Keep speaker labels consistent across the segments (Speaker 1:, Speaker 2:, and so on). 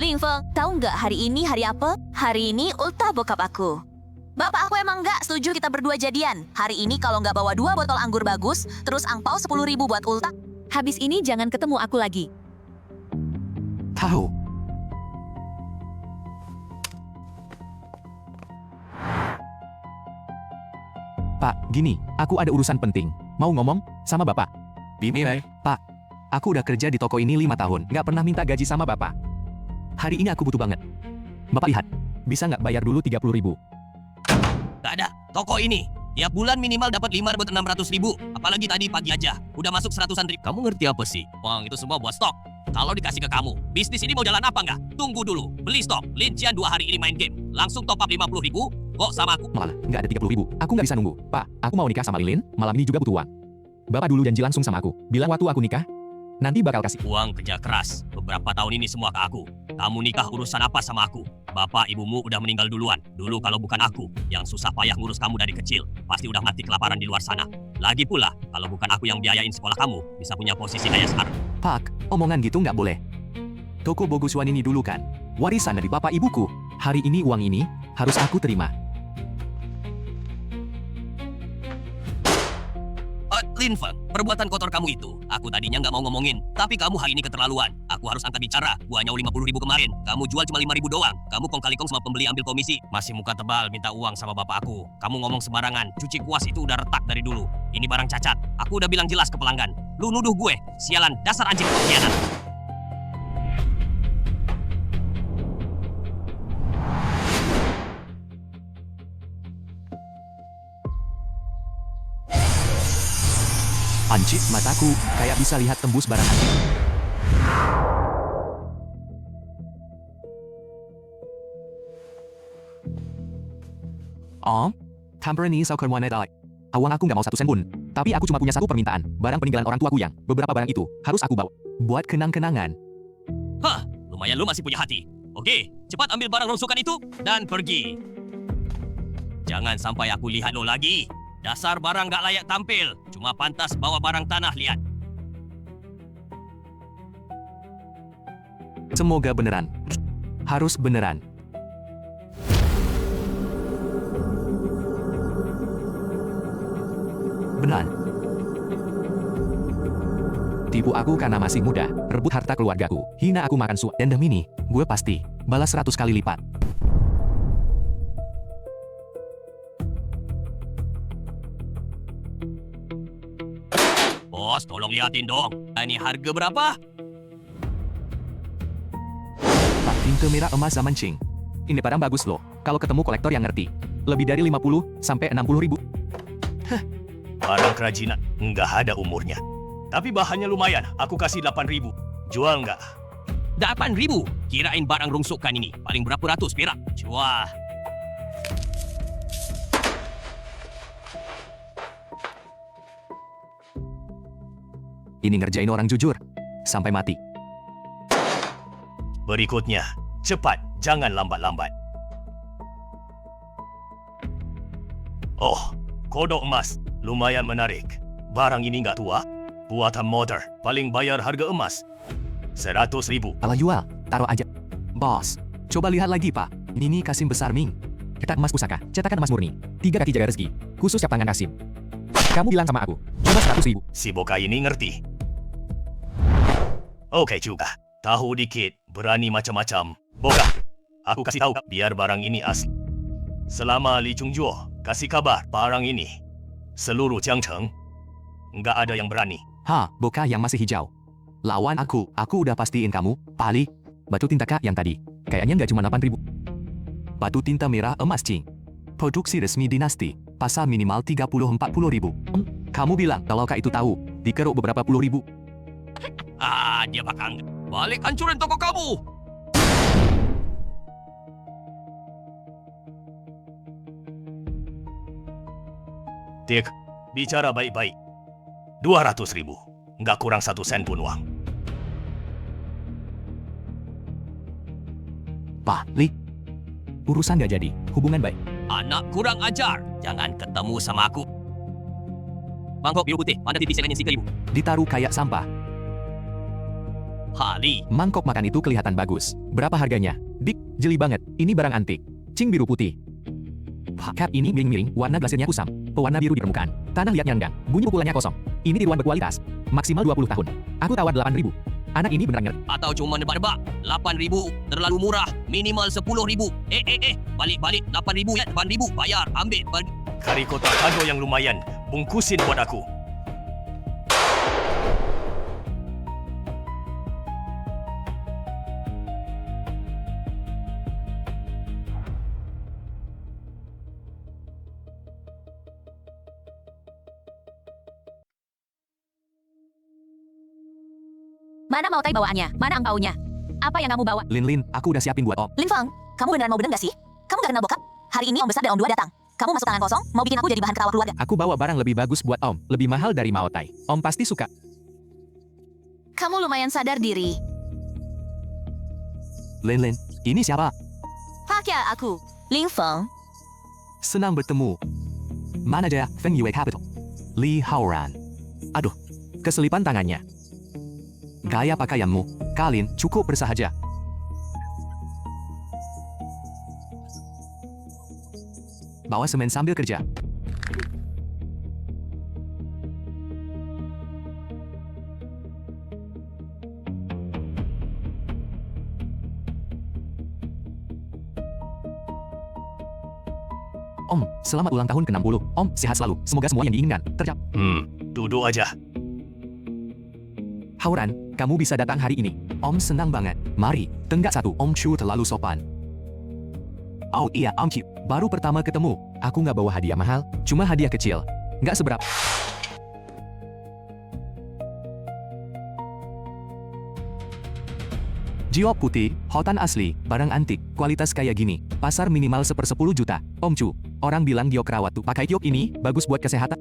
Speaker 1: Ling Feng, tahu nggak hari ini hari apa? Hari ini ultah bokap aku. Bapak aku emang nggak setuju kita berdua jadian. Hari ini kalau nggak bawa 2 botol anggur bagus, terus angpau 10.000 buat ultah.
Speaker 2: Habis ini jangan ketemu aku lagi.
Speaker 3: Tahu. Pak, gini, aku ada urusan penting. Mau ngomong sama Bapak?
Speaker 4: Bimai.
Speaker 3: Pak, aku udah kerja di toko ini 5 tahun, nggak pernah minta gaji sama Bapak. Hari ini aku butuh banget. Bapak lihat, bisa nggak bayar dulu 30.000?
Speaker 4: Gak ada. Toko ini tiap bulan minimal dapat 500-600 ribu. Apalagi tadi pagi aja udah masuk 100-an ribu. Kamu ngerti apa sih? Uang itu semua buat stok. Kalau dikasih ke kamu, bisnis ini mau jalan apa nggak? Tunggu dulu. Beli stok. Lincian 2 hari ini main game. Langsung top up 50.000. Kok sama aku?
Speaker 3: Malah, nggak ada 30.000. Aku nggak bisa nunggu. Pak, aku mau nikah sama Lilin, malam ini juga butuh uang. Bapak dulu janji langsung sama aku. Bilang waktu aku nikah, nanti bakal kasih.
Speaker 4: Uang kerja keras. Beberapa tahun ini semua ke aku. Kamu nikah urusan apa sama aku? Bapak ibumu udah meninggal duluan. Dulu kalau bukan aku yang susah payah ngurus kamu dari kecil, pasti udah mati kelaparan di luar sana. Lagi pula, kalau bukan aku yang biayain sekolah kamu, bisa punya posisi kayak sekarang.
Speaker 3: Pak, omongan gitu nggak boleh. Toko Boguswan ini dulu kan warisan dari bapak ibuku. Hari ini uang ini harus aku terima.
Speaker 4: Lin Feng, perbuatan kotor kamu itu, aku tadinya nggak mau ngomongin, tapi kamu hari ini keterlaluan. Aku harus angkat bicara, gua nyau 50.000 kemarin, kamu jual cuma 5.000 doang. Kamu kong kali kong sama pembeli ambil komisi. Masih muka tebal minta uang sama bapak aku. Kamu ngomong sembarangan, cuci kuas itu udah retak dari dulu. Ini barang cacat, aku udah bilang jelas ke pelanggan. Lu nuduh gue, sialan, dasar anjing pengkhianat.
Speaker 3: Anjir, mataku kayak bisa lihat tembus barang antik. Oh, Tampere Sauker Waneda. Awang aku nggak mau 1 sen pun. Tapi aku cuma punya 1 permintaan. Barang peninggalan orang tuaku yang beberapa barang itu harus aku bawa. Buat kenang-kenangan.
Speaker 4: Hah, lumayan lu masih punya hati. Oke, cepat ambil barang rongsokan itu dan pergi. Jangan sampai aku lihat lo lagi. Dasar barang gak layak tampil. Cuma pantas bawa barang tanah, lihat.
Speaker 3: Semoga beneran. Harus beneran. Beneran. Tipu aku karena masih muda, rebut harta keluargaku, hina aku makan suap, dan demi ini, gue pasti balas 100 kali lipat.
Speaker 4: Bos, tolong liatin dong. Ini harga berapa?
Speaker 3: Pak, tinte merah emas zaman Qing. Ini barang bagus loh, kalau ketemu kolektor yang ngerti. Lebih dari 50 sampai 60 ribu.
Speaker 4: Barang kerajinan, nggak ada umurnya. Tapi bahannya lumayan, aku kasih 8.000. Jual nggak? 8.000? Kirain barang rongsokan ini, paling berapa ratus perak. Jual.
Speaker 3: Ini ngerjain orang jujur, sampai mati.
Speaker 4: Berikutnya, cepat, jangan lambat-lambat. Oh, kodok emas, lumayan menarik. Barang ini nggak tua, buatan modern, paling bayar harga emas 100.000.
Speaker 3: Kalau jual, taruh aja. Bos, coba lihat lagi Pak. Ini Kasim Besar Ming. Cetak emas pusaka, cetakan emas murni. 3 kaki jaga rezeki, khusus cap tangan Kasim. Kamu bilang sama aku, cuma 100.000.
Speaker 4: Si Boka ini ngerti. Oke juga, tahu dikit, berani macam-macam. Boka, aku kasih tahu biar barang ini asli. Selama Li Chungjuo kasih kabar barang ini, seluruh Jiangcheng nggak ada yang berani.
Speaker 3: Ha, Boka yang masih hijau. Lawan aku udah pastiin kamu, Pali. Batu tinta kak yang tadi, kayaknya nggak cuma 8.000. Batu tinta merah emas Qing. Produksi resmi dinasti, pasal minimal 30-40 ribu. Kamu bilang kalau kak itu tahu, dikeruk beberapa puluh ribu.
Speaker 4: Ah, dia bakal balik hancurin toko kamu. Tik, bicara baik-baik. 200.000, nggak kurang 1 sen pun uang.
Speaker 3: Pak, Li. Urusan nggak jadi, hubungan baik.
Speaker 4: Anak kurang ajar, jangan ketemu sama aku. Mangkok biru putih, mana titik sekannya 3.000.
Speaker 3: Ditaruh kayak sampah.
Speaker 4: Hari.
Speaker 3: Mangkok makan itu kelihatan bagus. Berapa harganya? Dik, jeli banget. Ini barang antik. Cing biru putih. Cap ini miring-miring, warna glasirnya kusam. Pewarna biru di permukaan. Tanah liatnya enggak. Bunyi pukulannya kosong. Ini tiruan berkualitas. Maksimal 20 tahun. Aku tawar 8.000. Anak ini beneran ngerti.
Speaker 4: Atau cuma nebak-nebak? 8.000 terlalu murah. Minimal 10.000. Balik-balik 8.000 ya. 8.000 bayar, ambil. Kari kotak kado yang lumayan. Bungkusin buat aku.
Speaker 2: Mana mau tai bawaannya? Mana angpaunya? Apa yang kamu bawa?
Speaker 3: Lin, aku udah siapin buat Om.
Speaker 1: Lin Feng, kamu beneran mau bener gak sih? Kamu gak kenal bokap? Hari ini Om Besar dan Om Dua datang. Kamu masuk tangan kosong, mau bikin aku jadi bahan ketawa keluarga.
Speaker 3: Aku bawa barang lebih bagus buat Om. Lebih mahal dari Mao Tai. Om pasti suka.
Speaker 1: Kamu lumayan sadar diri.
Speaker 3: Lin, ini siapa?
Speaker 1: Pakai aku, Lin Feng.
Speaker 3: Senang bertemu. Manajer Feng Yue Capital. Li Haoran. Aduh, keselipan tangannya. Gaya pakaianmu, Kalin, cukup bersahaja. Bawa semen sambil kerja. Om, selamat ulang tahun ke-60. Om, sehat selalu. Semoga semua yang diinginkan tercapai.
Speaker 4: Duduk aja.
Speaker 3: Hauran, kamu bisa datang hari ini. Om senang banget. Mari, tenggak satu. Om Chu terlalu sopan. Oh iya, Om Chu. Baru pertama ketemu. Aku nggak bawa hadiah mahal, cuma hadiah kecil. Nggak seberapa. Jiop putih, hotan asli, barang antik, kualitas kayak gini. Pasar minimal 1/10 juta. Om Chu, orang bilang giok rawat tuh. Pakai giok ini, bagus buat kesehatan.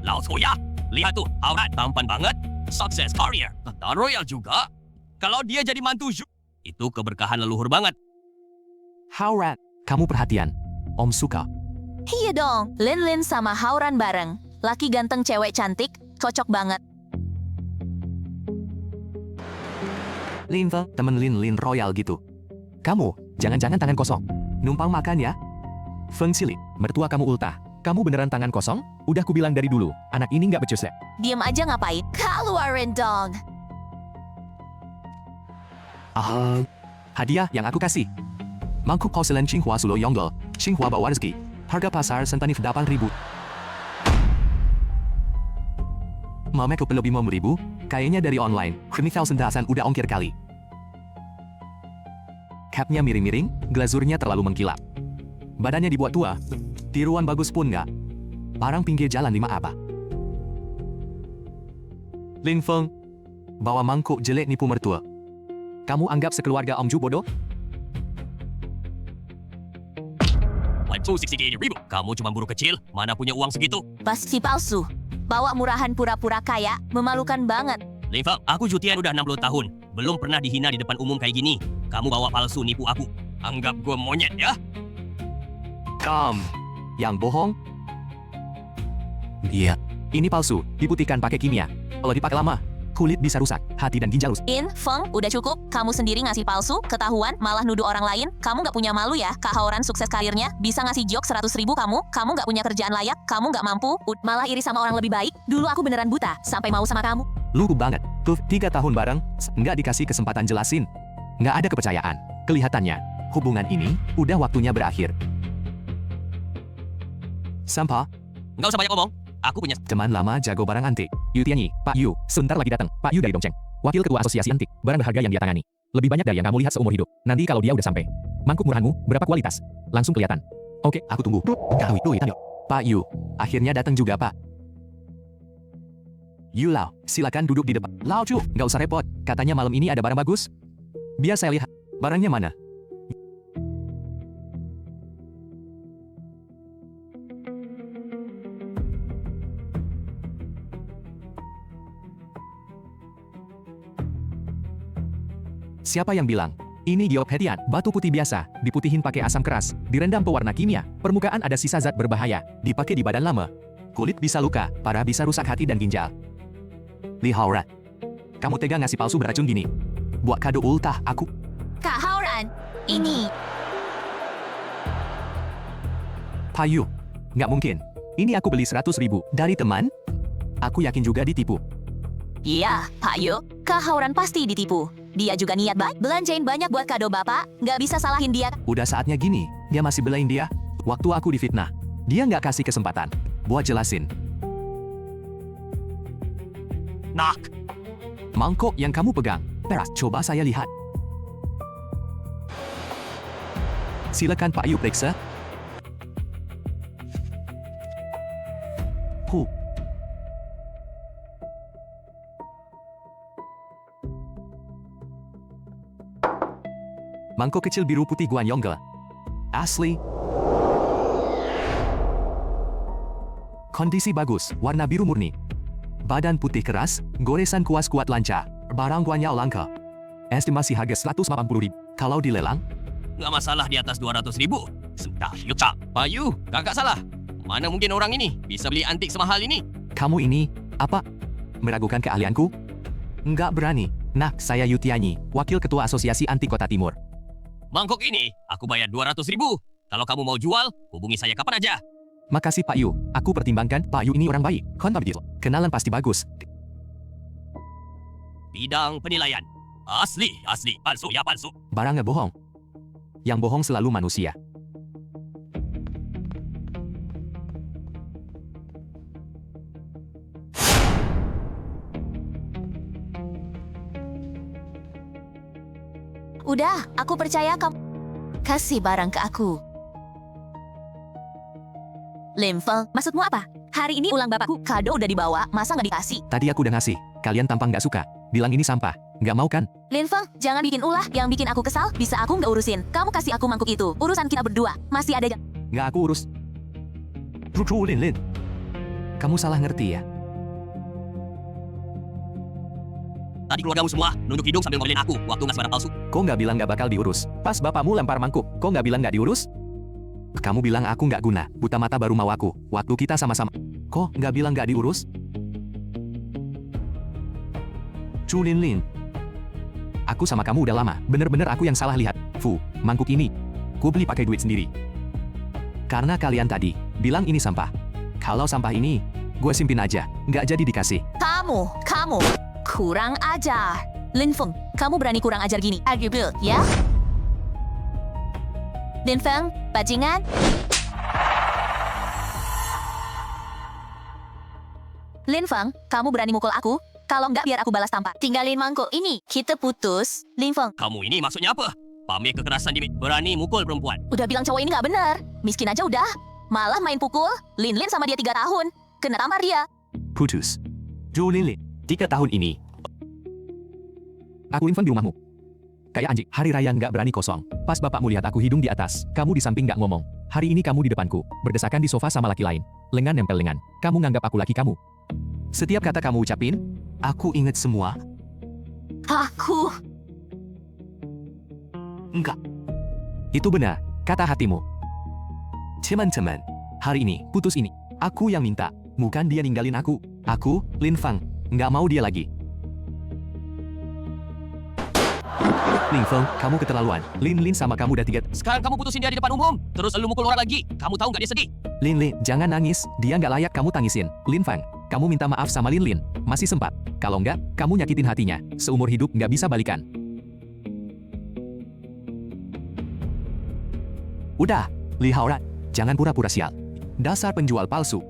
Speaker 4: Lao Soya, lihat tuh, Aurat tampan banget. Sukses career. Dan royal juga. Kalau dia jadi mantu itu keberkahan leluhur banget.
Speaker 3: Hauran, kamu perhatian. Om suka.
Speaker 1: Iya dong, Lin sama Hauran bareng. Laki ganteng cewek cantik, cocok banget.
Speaker 3: Lin Feng, temen Lin royal gitu. Kamu, jangan-jangan tangan kosong. Numpang makan ya. Feng Sili, mertua kamu ultah. Kamu beneran tangan kosong? Udah kubilang dari dulu, anak ini nggak becus ya.
Speaker 1: Diem aja ngapain? Keluarin dong.
Speaker 3: Hadiah yang aku kasih. Mangkuk porselen Tsinghua Sulo Yonggol, Tsinghua bawa rezeki. Harga pasar sentanif 8.000. Mau make up lebih 5.000? Kayaknya dari online. 1,000 udah ongkir kali. Capnya miring-miring, glazurnya terlalu mengkilap. Badannya dibuat tua. Tiruan bagus pun nggak. Barang pinggir jalan 5 apa? Lin Feng, bawa mangkuk jelek nipu mertua. Kamu anggap sekeluarga Om Ju bodoh?
Speaker 4: 168.000. Kamu cuma buruh kecil, mana punya uang segitu?
Speaker 1: Pasti palsu. Bawa murahan pura-pura kaya, memalukan banget.
Speaker 4: Lin Feng, aku cutian udah 60 tahun. Belum pernah dihina di depan umum kayak gini. Kamu bawa palsu nipu aku. Anggap gue monyet ya?
Speaker 3: Yang bohong? Iya. Ini palsu, diputihkan pakai kimia. Kalau dipakai lama, kulit bisa rusak, hati dan ginjal rusak.
Speaker 1: Lin Feng, udah cukup. Kamu sendiri ngasih palsu, ketahuan, malah nuduh orang lain. Kamu nggak punya malu ya? Kak Hauran sukses karirnya, bisa ngasih jok 100.000 kamu. Kamu nggak punya kerjaan layak, kamu nggak mampu.
Speaker 2: Malah iri sama orang lebih baik. Dulu aku beneran buta, sampai mau sama kamu.
Speaker 3: Lugu banget. Tuh, 3 tahun bareng, nggak dikasih kesempatan jelasin. Nggak ada kepercayaan. Kelihatannya, hubungan ini udah waktunya berakhir. Sampah,
Speaker 4: Nggak usah banyak ngomong. Aku punya
Speaker 3: teman lama jago barang antik. Yu Tianyi, Pak Yu, sebentar lagi datang. Pak Yu dari Dongcheng. Wakil ketua asosiasi antik, barang berharga yang dia tangani. Lebih banyak dari yang kamu lihat seumur hidup. Nanti kalau dia udah sampai. Mangkuk murahanmu, berapa kualitas? Langsung kelihatan. Oke, aku tunggu. Pak Yu, akhirnya datang juga, Pak. Yu Lao, silakan duduk di depan. Lao Chu, nggak usah repot. Katanya malam ini ada barang bagus. Biar saya lihat. Barangnya mana? Siapa yang bilang? Ini geophetian, batu putih biasa, diputihin pakai asam keras, direndam pewarna kimia, permukaan ada sisa zat berbahaya, dipakai di badan lama. Kulit bisa luka, parah bisa rusak hati dan ginjal. Li Haoran, kamu tega ngasih palsu beracun gini? Buat kado ultah aku.
Speaker 1: Kak Haoran, ini.
Speaker 3: Payu, nggak mungkin. Ini aku beli 100.000 dari teman. Aku yakin juga ditipu.
Speaker 1: Iya, Pak Yu, Kak Haoran pasti ditipu. Dia juga niat baik, belanjain banyak buat kado Bapak, nggak bisa salahin dia.
Speaker 3: Udah saatnya gini, dia masih belain dia. Waktu aku difitnah, dia nggak kasih kesempatan buat jelasin.
Speaker 4: Nak,
Speaker 3: Mangkok yang kamu pegang, peras, coba saya lihat. Silakan Pak Yu periksa. Mangkok kecil biru putih Guan Yongge. Asli. Kondisi bagus, warna biru murni. Badan putih keras, goresan kuas kuat lancar. Barang Guanyao langka. Estimasi harga 180.000. Kalau dilelang,
Speaker 4: nggak masalah di atas 200.000. Sebentar, yuk Cak. Payu, kakak salah. Mana mungkin orang ini bisa beli antik semahal ini?
Speaker 3: kamu ini, apa? Meragukan keahlianku? Enggak berani. Nah, saya Yutianyi, Wakil Ketua Asosiasi Antik Kota Timur.
Speaker 4: Mangkok ini aku bayar 200.000. Kalau kamu mau jual, hubungi saya kapan aja.
Speaker 3: Makasih Pak Yu, aku pertimbangkan Pak Yu ini orang baik. Kontabil, kenalan pasti bagus.
Speaker 4: Bidang penilaian. Asli, palsu ya palsu.
Speaker 3: Barangnya bohong. Yang bohong selalu manusia.
Speaker 1: Udah, aku percaya kamu. Kasih barang ke aku. Lim Feng,
Speaker 2: Maksudmu apa? Hari ini ulang bapakku.
Speaker 1: kado udah dibawa, masa nggak dikasih?
Speaker 3: Tadi aku udah ngasih, kalian tampang nggak suka. Bilang ini sampah, nggak mau kan?
Speaker 1: Lin Feng, jangan bikin ulah. Yang bikin aku kesal, bisa aku nggak urusin. Kamu kasih aku mangkuk itu. Urusan kita berdua. Masih ada.
Speaker 3: Nggak aku urus. Lin. Kamu salah ngerti ya?
Speaker 4: Tadi keluargamu semua nunduk hidung sambil ngomelin aku waktu ngasih barang palsu.
Speaker 3: Kok nggak bilang nggak bakal diurus? Pas bapakmu lempar mangkuk, kok nggak bilang nggak diurus? Kamu bilang aku nggak guna, buta mata baru mau aku. Waktu kita sama-sama. Kok nggak bilang nggak diurus? Lin. Aku sama kamu udah lama, bener-bener aku yang salah lihat. Mangkuk ini. Ku beli pakai duit sendiri. Karena kalian tadi bilang ini sampah. Kalau sampah ini, gue simpen aja, nggak jadi dikasih.
Speaker 1: Kamu. Kurang ajar. Lin Feng, kamu berani kurang ajar gini. Arguable, ya? Lin Feng, bajingan. Lin Feng, kamu berani mukul aku? Kalau nggak biar aku balas tampar. Tinggalin mangkuk ini. Kita putus. Lin Feng,
Speaker 4: Kamu ini maksudnya apa? Pamer kekerasan di berani mukul perempuan.
Speaker 1: udah bilang cowok ini nggak bener. Miskin aja udah. Malah main pukul. Lin sama dia 3 tahun. Kena tampar dia.
Speaker 3: Putus. Lin. 3 tahun ini. Aku infan di rumahmu. Kayak anjing, hari raya nggak berani kosong. Pas bapakmu lihat aku hidung di atas, kamu di samping nggak ngomong. Hari ini kamu di depanku, berdesakan di sofa sama laki lain. Lengan nempel lengan. Kamu nganggap aku laki kamu. Setiap kata kamu ucapin, aku inget semua.
Speaker 1: Aku.
Speaker 3: Enggak. Itu benar, kata hatimu. Teman-teman, hari ini, putus ini, aku yang minta. Bukan dia ninggalin aku. Aku, Lin Feng, nggak mau dia lagi. Lin Feng, kamu keterlaluan. Lin sama kamu udah 3.
Speaker 4: Sekarang kamu putusin dia di depan umum. Terus lu mukul orang lagi. Kamu tahu nggak dia sedih?
Speaker 3: Lin, jangan nangis. Dia nggak layak kamu tangisin. Lin Feng, kamu minta maaf sama Lin. Masih sempat. Kalau nggak, kamu nyakitin hatinya. Seumur hidup nggak bisa balikan. Udah, Li Haoran. Jangan pura-pura sial. Dasar penjual palsu.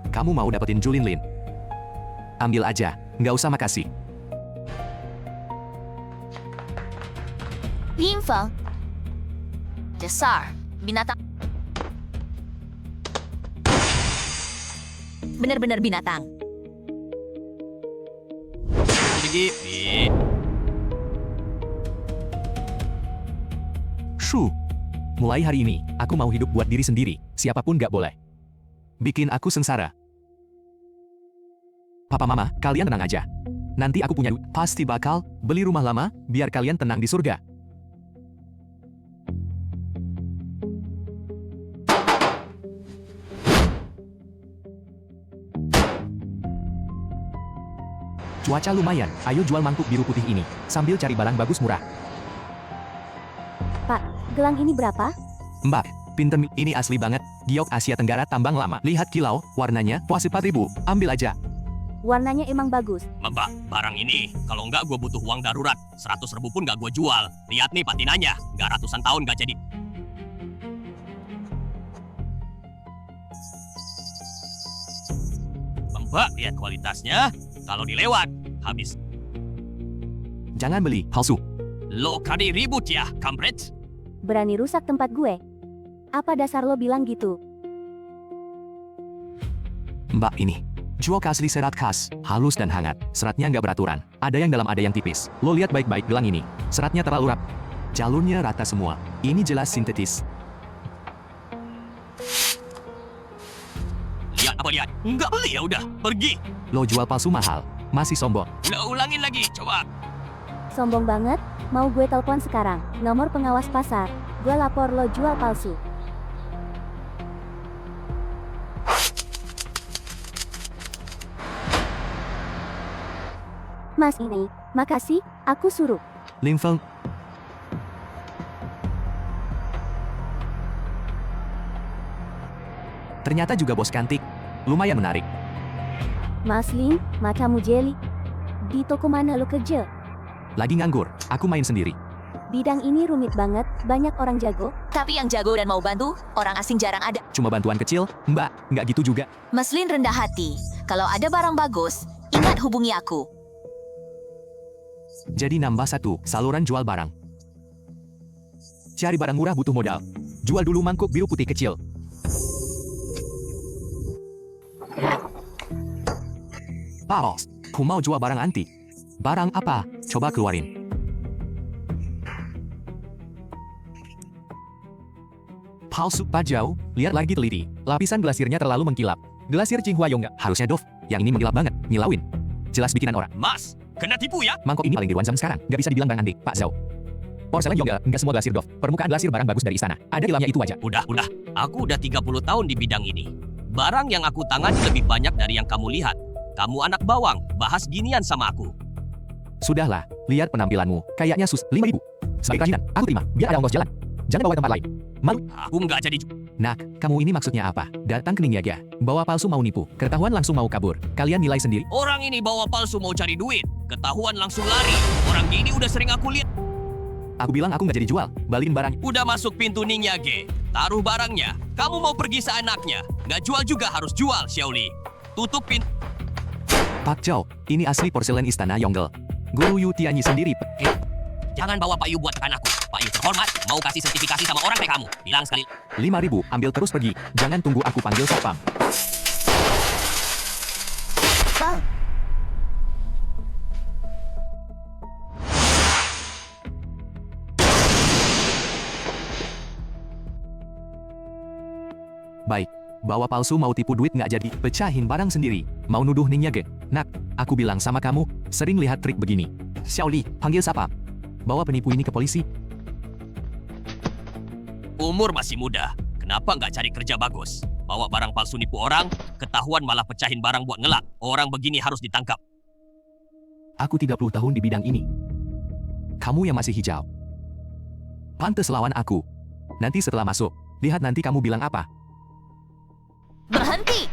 Speaker 3: Kamu mau dapetin Julin Lin? Ambil aja, nggak usah makasih.
Speaker 1: Lin Feng. Dasar. Binatang.
Speaker 2: Bener-bener binatang.
Speaker 4: Gigi.
Speaker 3: Mulai hari ini, aku mau hidup buat diri sendiri. Siapapun nggak boleh bikin aku sengsara. Papa Mama, kalian tenang aja. Nanti aku punya duit. Pasti bakal beli rumah lama, biar kalian tenang di surga. Cuaca lumayan, ayo jual mangkuk biru putih ini, sambil cari barang bagus murah.
Speaker 5: Pak, gelang ini berapa?
Speaker 3: Mbak, pinter ini asli banget, giok Asia Tenggara tambang lama. Lihat kilau, warnanya, puas 4.000, ambil aja.
Speaker 5: Warnanya emang bagus.
Speaker 4: Mbak, barang ini, kalau nggak gue butuh uang darurat. 100.000 pun nggak gue jual. Lihat nih patinanya, nggak ratusan tahun nggak jadi. Mbak, lihat kualitasnya. Kalau dilewat, habis.
Speaker 3: Jangan beli, palsu.
Speaker 4: Lo kali ribut ya, kampret.
Speaker 5: Berani rusak tempat gue. Apa dasar lo bilang gitu?
Speaker 3: Mbak ini, jual asli serat khas, halus dan hangat. Seratnya nggak beraturan, ada yang dalam ada yang tipis. Lo lihat baik-baik gelang ini, seratnya terlalu rapi. Jalurnya rata semua, ini jelas sintetis.
Speaker 4: Lihat apa lihat? Nggak beli ya udah, pergi.
Speaker 3: Lo jual palsu mahal, masih sombong.
Speaker 4: Lo ulangin lagi, coba.
Speaker 5: Sombong banget, mau gue telepon sekarang. Nomor pengawas pasar, gue lapor lo jual palsu. Mas ini, makasih, aku suruh.
Speaker 3: Limfeng, ternyata juga bos kantik, lumayan menarik.
Speaker 5: Mas Lin, matamu jeli. Di toko mana lo kerja?
Speaker 3: Lagi nganggur, aku main sendiri.
Speaker 5: Bidang ini rumit banget, banyak orang jago.
Speaker 1: Tapi yang jago dan mau bantu, orang asing jarang ada.
Speaker 3: Cuma bantuan kecil, mbak, nggak gitu juga.
Speaker 1: Meslin rendah hati. Kalau ada barang bagus, ingat hubungi aku.
Speaker 3: Jadi nambah satu, saluran jual barang. Cari barang murah butuh modal. Jual dulu mangkuk biru putih kecil. Paus, aku mau jual barang antik. Barang apa? Coba keluarin. Palsu pajau, lihat lagi teliti. Lapisan glasirnya terlalu mengkilap. Glasir Qinghua Yongga, harusnya Dov. Yang ini mengkilap banget, nyilauin. Jelas bikinan orang.
Speaker 4: Mas, kena tipu ya?
Speaker 3: Mangkok ini paling tiruan zaman sekarang, nggak bisa dibilang barang antik, Pak Zhao. Porselen Yongga, nggak semua glasir Dov. Permukaan glasir barang bagus dari istana. Ada dalamnya itu aja.
Speaker 4: Udah. Aku udah 30 tahun di bidang ini. Barang yang aku tangani lebih banyak dari yang kamu lihat. Kamu anak bawang, bahas ginian sama aku.
Speaker 3: Sudahlah, lihat penampilanmu. Kayaknya 5.000. Sebagai kerajinan, aku terima, biar ada ongkos jalan. Jangan bawa ke tempat lain. Malu.
Speaker 4: Aku nggak jadi.
Speaker 3: Nah, kamu ini maksudnya apa? Datang ke Ningyaga, bawa palsu mau nipu, ketahuan langsung mau kabur. Kalian nilai sendiri.
Speaker 4: Orang ini bawa palsu mau cari duit. Ketahuan langsung lari. Orang gini udah sering aku lihat.
Speaker 3: Aku bilang aku nggak jadi jual, balikin barang.
Speaker 4: Udah masuk pintu Ningyage. Taruh barangnya. Kamu mau pergi seenaknya. Nggak jual juga harus jual, Xiaoli. Tutup pintu.
Speaker 3: Pak Zhao, ini asli porselen istana Yonggel. Guru Yu Tianyi sendiri.
Speaker 4: Jangan bawa Pak Yu buat tekan aku. Pak Yu terhormat, mau kasih sertifikasi sama orang kayak kamu. Bilang sekali.
Speaker 3: 5.000, ambil terus pergi. Jangan tunggu aku panggil satpam. Baik, bawa palsu mau tipu duit nggak jadi, pecahin barang sendiri. Mau nuduh Ningyage? Nak, aku bilang sama kamu, sering lihat trik begini. Xiaoli, panggil satpam. Bawa penipu ini ke polisi.
Speaker 4: Umur masih muda. Kenapa nggak cari kerja bagus? Bawa barang palsu nipu orang, ketahuan malah pecahin barang buat ngelak. Orang begini harus ditangkap.
Speaker 3: Aku 30 tahun di bidang ini. Kamu yang masih hijau. Pantes lawan aku. Nanti setelah masuk, lihat nanti kamu bilang apa.
Speaker 1: Berhenti!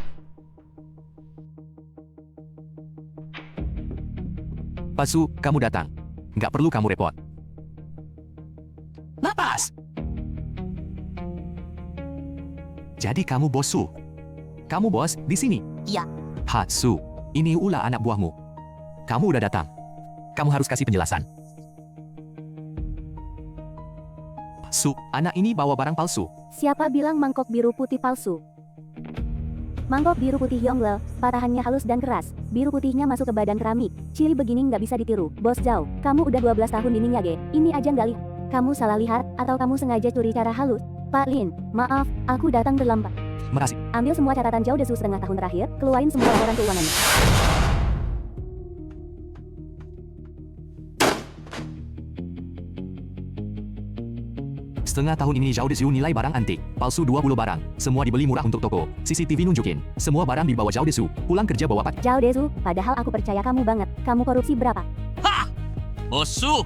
Speaker 3: Palsu, kamu datang. Nggak perlu kamu repot. Lepas! Jadi kamu bos Su. Kamu bos di sini?
Speaker 1: Ya.
Speaker 3: Pak Su, ini ulah anak buahmu. Kamu udah datang. Kamu harus kasih penjelasan. Su, anak ini bawa barang palsu.
Speaker 5: Siapa bilang mangkok biru putih palsu? Mangkok biru putih Yonglel, patahannya halus dan keras. Biru putihnya masuk ke badan keramik. Ciri begini nggak bisa ditiru. Bos Zhao, kamu udah 12 tahun di Ningyage. Ini aja nggak lihat. Kamu salah lihat, atau kamu sengaja curi cara halus? Pak Lin, maaf, aku datang terlambat.
Speaker 3: Makasih.
Speaker 5: Ambil semua catatan Zhao Desu setengah tahun terakhir, keluarin semua laporan keuangannya.
Speaker 3: Setengah tahun ini Zhao Desu nilai barang antik, palsu 20 barang. Semua dibeli murah untuk toko. CCTV nunjukin, semua barang dibawa Zhao Desu. Pulang kerja bawa pak.
Speaker 5: Zhao Desu, padahal aku percaya kamu banget. Kamu korupsi berapa?
Speaker 4: Bosu,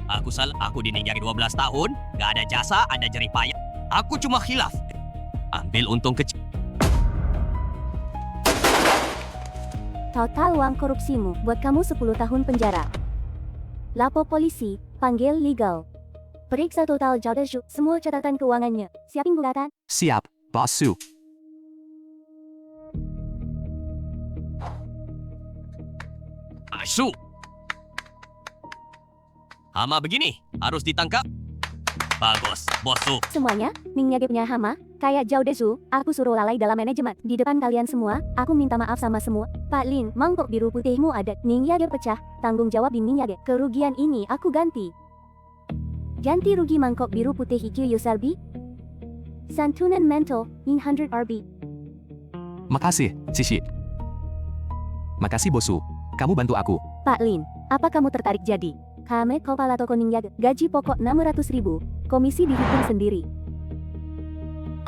Speaker 4: aku salah. Aku di Ninja 12 tahun, gak ada jasa, ada jerih payah. Aku cuma khilaf. Ambil untung kecil.
Speaker 5: Total uang korupsimu buat kamu 10 tahun penjara. Lapor polisi, panggil legal. Periksa total Zhao Desu, semua catatan keuangannya. Siapin gugatan.
Speaker 3: Siap, Bos Su.
Speaker 4: Asu. Hama begini, harus ditangkap. Bagus, Bosu.
Speaker 5: Semuanya, Ning Yage punya hama, kayak Zhao Desu, aku suruh lalai dalam manajemen. Di depan kalian semua, aku minta maaf sama semua. Pak Lin, mangkok biru putihmu ada. Ning Yage pecah, tanggung jawab di Ning Yage. Kerugian ini aku ganti. Ganti rugi mangkok biru putih IQ Yusalbi. Santunan mental, 100 RB.
Speaker 3: Makasih, Sishi. Makasih Bosu. Kamu bantu aku.
Speaker 5: Pak Lin, apa kamu tertarik jadi? Kame kepala toko Ning Yage, gaji pokok 600.000, komisi dihitung sendiri.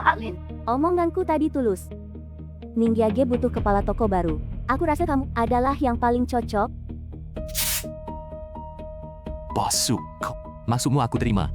Speaker 5: Pak Lin, omonganku tadi tulus. Ning Yage butuh kepala toko baru. Aku rasa kamu adalah yang paling cocok.
Speaker 3: Bosu, maksudmu aku terima.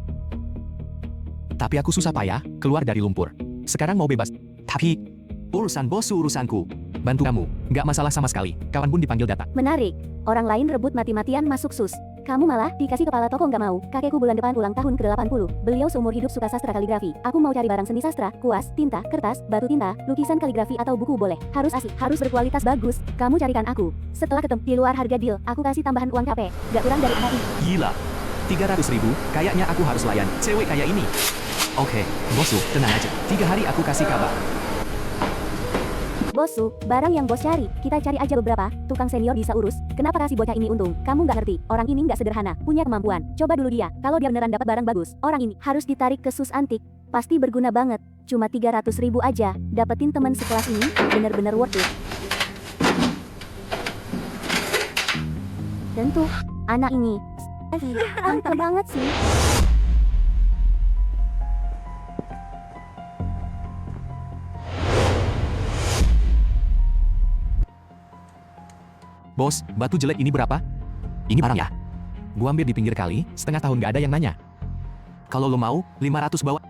Speaker 3: Tapi aku susah payah keluar dari lumpur. Sekarang mau bebas. Tapi urusan Bosu urusanku. Bantu kamu, nggak masalah sama sekali. Kapanpun dipanggil datang.
Speaker 5: Menarik, orang lain rebut mati-matian masuk sus. Kamu malah dikasih kepala toko nggak mau. Kakekku bulan depan ulang tahun ke-80. Beliau seumur hidup suka sastra kaligrafi. Aku mau cari barang seni sastra, kuas, tinta, kertas, batu tinta, lukisan kaligrafi atau buku boleh. Harus asik, harus berkualitas bagus. Kamu carikan aku. Setelah ketemu di luar harga deal, aku kasih tambahan uang KP. Gak kurang dari 4 ini.
Speaker 3: Gila. 300.000, kayaknya aku harus layan cewek kayak ini. Oke, Bosu, tenang aja. 3 hari aku kasih kabar.
Speaker 5: Bosu, barang yang bos cari, kita cari aja beberapa, tukang senior bisa urus. Kenapa kasih bocah ini untung? Kamu nggak ngerti, orang ini nggak sederhana, punya kemampuan. Coba dulu dia, kalau dia beneran dapat barang bagus, orang ini harus ditarik ke sus antik. Pasti berguna banget, cuma 300.000 aja, dapetin teman sekelas ini, bener-bener worth it. Tentu, anak ini, angker banget sih.
Speaker 3: Bos, batu jelek ini berapa? Ini barang ya? Gua ambil di pinggir kali, setengah tahun gak ada yang nanya. Kalau lo mau, 500 bawa.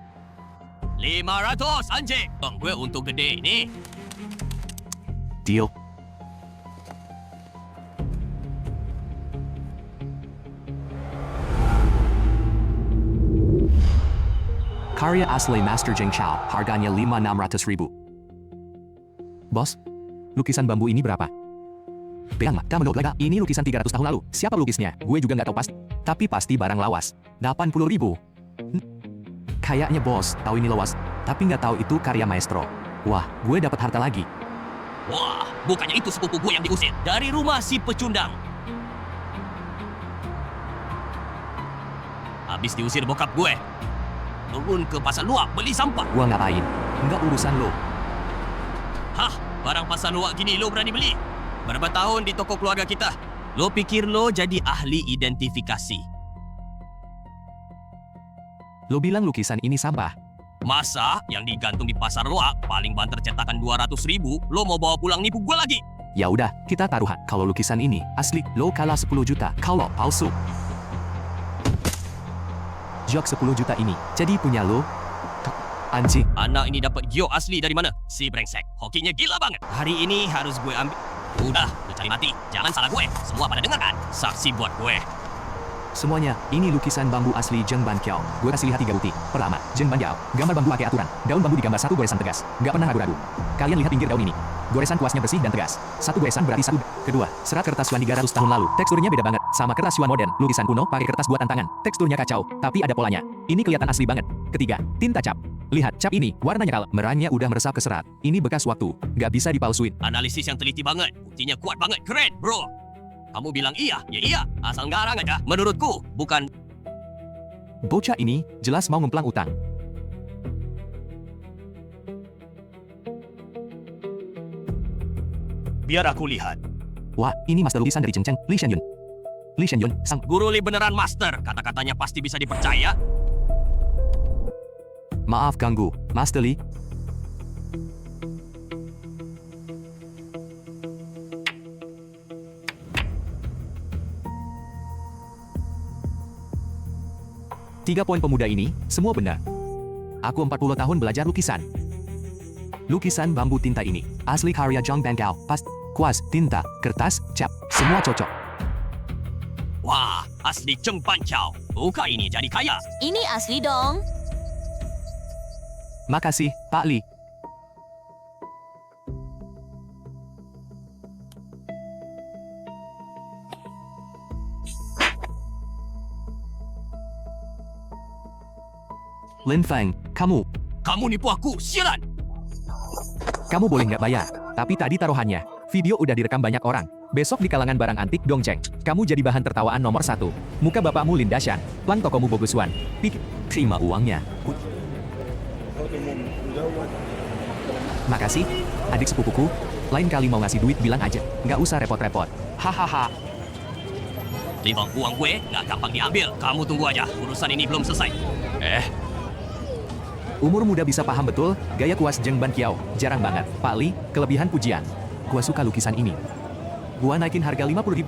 Speaker 4: 500, anjing. Bang, gue untung gede ini.
Speaker 3: Deal. Karya asli Master Zheng Chao, harganya 5.600.000. Bos, lukisan bambu ini berapa? Pegang mak, kamu gak? Ini lukisan 300 tahun lalu. Siapa lukisnya? Gue juga nggak tahu pasti. Tapi pasti barang lawas. 80.000. Kayaknya bos tahu ini lawas, tapi nggak tahu itu karya maestro. Wah, gue dapat harta lagi.
Speaker 4: Wah, bukannya itu sepupu gue yang diusir dari rumah si pecundang. Habis diusir bokap gue, turun ke pasar luak beli sampah.
Speaker 3: Gua ngapain? Nggak urusan lo.
Speaker 4: Hah, barang pasar luak gini lo berani beli? Berapa tahun di toko keluarga kita? Lo pikir lo jadi ahli identifikasi?
Speaker 3: Lo bilang lukisan ini sampah.
Speaker 4: Masa yang digantung di pasar luak paling banter cetakan 200.000, lo mau bawa pulang nipu gue lagi?
Speaker 3: Ya udah, kita taruhan. Kalau lukisan ini asli, lo kalah 10 juta. Kalau palsu, jok 10 juta ini jadi punya lo. Anjing.
Speaker 4: Anak ini dapat gio asli dari mana? Si brengsek, hokinya gila banget. Hari ini harus gue ambil. Udah, lo cari mati. Jangan salah gue. Semua pada dengar kan? Saksi buat gue.
Speaker 3: Semuanya, ini lukisan bambu asli Zheng Banqiao. Gue kasih lihat 3 bukti. Pertama, Zheng Banqiao. Gambar bambu pakai aturan. Daun bambu digambar satu goresan tegas. Nggak pernah ragu-ragu. Kalian lihat pinggir daun ini. Goresan kuasnya bersih dan tegas. Satu goresan berarti satu. Kedua, serat kertas yuan 300 tahun lalu. Teksturnya beda banget. Sama kertas yuan modern. Lukisan kuno pakai kertas buatan tangan. Teksturnya kacau, tapi ada polanya. Ini kelihatan asli banget. Ketiga, tinta cap. Lihat, cap ini, warnanya kalem. Merahnya udah meresap ke serat. Ini bekas waktu. Nggak bisa dipalsuin.
Speaker 4: Analisis yang teliti banget. Buktinya kuat banget. Keren, bro. Kamu bilang iya, ya iya. Asal ngarang aja. Menurutku, bukan.
Speaker 3: Bocah ini jelas mau ngemplang utang.
Speaker 4: Biar aku lihat.
Speaker 3: Wah, ini master lukisan dari Cheng Cheng, Li Shen Yun. Li Shen Yun, sang
Speaker 4: Guru Li beneran master. Kata-katanya pasti bisa dipercaya.
Speaker 3: Maaf ganggu, Master Lee. Tiga poin pemuda ini, semua benar. Aku 40 tahun belajar lukisan. Lukisan bambu tinta ini, asli karya Zhang Bangao, kuas, tinta, kertas, cat, semua cocok.
Speaker 4: Wah, asli Zheng Banciao. Buka ini jadi kaya.
Speaker 1: Ini asli dong.
Speaker 3: Makasih, Pak Lee. Lin Feng, kamu
Speaker 4: Nipu aku, sialan.
Speaker 3: Kamu boleh nggak bayar, tapi tadi taruhannya. Video udah direkam banyak orang. Besok di kalangan barang antik dongceng, kamu jadi bahan tertawaan nomor 1. Muka bapakmu Linda Shan, plang tokomu Boguswan. Terima uangnya. Makasih, adik sepupuku. Lain kali mau ngasih duit bilang aja, nggak usah repot-repot. Hahaha.
Speaker 4: Lima uang gue nggak gampang diambil. Kamu tunggu aja, urusan ini belum selesai.
Speaker 3: Umur muda bisa paham betul, gaya kuas Zheng Banqiao, jarang banget. Pak Lee, kelebihan pujian. Gua suka lukisan ini. Gua naikin harga 50.000.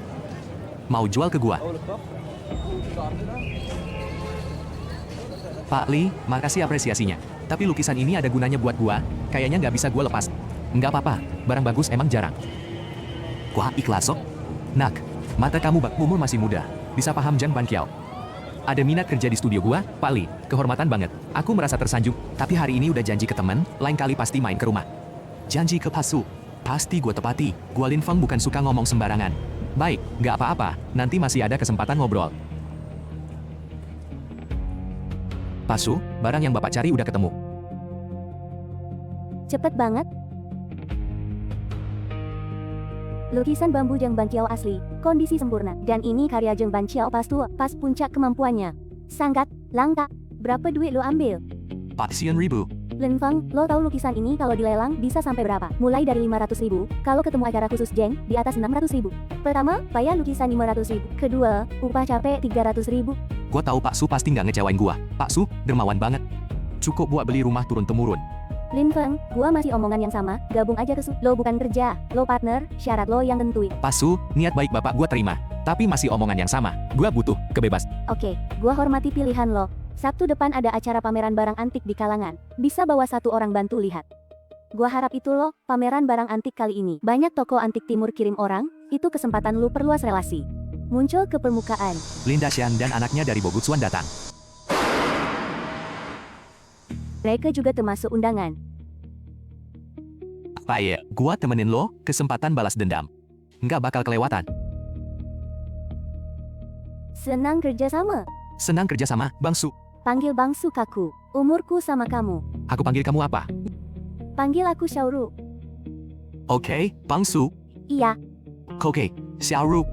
Speaker 3: Mau jual ke gua? Pak Lee, makasih apresiasinya. Tapi lukisan ini ada gunanya buat gua, kayaknya nggak bisa gua lepas. Nggak apa-apa, barang bagus emang jarang. Gua ikhlas kok. Nak, mata kamu umur masih muda, bisa paham Zheng Banqiao. Ada minat kerja di studio gua, Pak Lee, kehormatan banget. Aku merasa tersanjung, tapi hari ini udah janji ke temen, lain kali pasti main ke rumah. Janji ke Pasu, pasti gua tepati. Gua Lin Feng bukan suka ngomong sembarangan. Baik, nggak apa-apa, nanti masih ada kesempatan ngobrol. Pasu, barang yang Bapak cari udah ketemu.
Speaker 5: Cepet banget. Lukisan bambu Zheng Banqiao asli, kondisi sempurna, dan ini karya Zheng Banqiao pas puncak kemampuannya. Sangat langka. Berapa duit lo ambil?
Speaker 3: 400.000.
Speaker 5: Lin Feng, lo tahu lukisan ini kalau dilelang bisa sampai berapa? Mulai dari 500.000, kalau ketemu acara khusus Zheng, di atas 600.000. Pertama, bayar lukisan 500.000. Kedua, upah capek 300.000.
Speaker 3: Gua tahu Pak Su pasti nggak ngecewain gua. Pak Su, dermawan banget. Cukup buat beli rumah turun-temurun.
Speaker 5: Lin Feng, gua masih omongan yang sama, gabung aja ke Su. Lo bukan kerja, lo partner, syarat lo yang tentuin.
Speaker 3: Pak Su, niat baik Bapak gua terima. Tapi masih omongan yang sama. Gua butuh kebebas.
Speaker 5: Oke, gua hormati pilihan lo. Sabtu depan ada acara pameran barang antik di kalangan. Bisa bawa 1 orang bantu lihat. Gua harap itu lo, pameran barang antik kali ini. Banyak toko antik timur kirim orang, itu kesempatan lu perluas relasi. Muncul ke permukaan.
Speaker 3: Linda Shan dan anaknya dari Boguswan datang.
Speaker 5: Mereka juga termasuk undangan.
Speaker 3: Pak Ye, gua temenin lo, kesempatan balas dendam. Nggak bakal kelewatan.
Speaker 5: Senang kerjasama.
Speaker 3: Senang kerjasama, Bang Su.
Speaker 5: Panggil Bang Sukaku. Umurku sama kamu.
Speaker 3: Aku panggil kamu apa?
Speaker 5: Panggil aku Xiaoru.
Speaker 3: Oke, Bang Su.
Speaker 5: Iya.
Speaker 3: Oke, Xiaoru.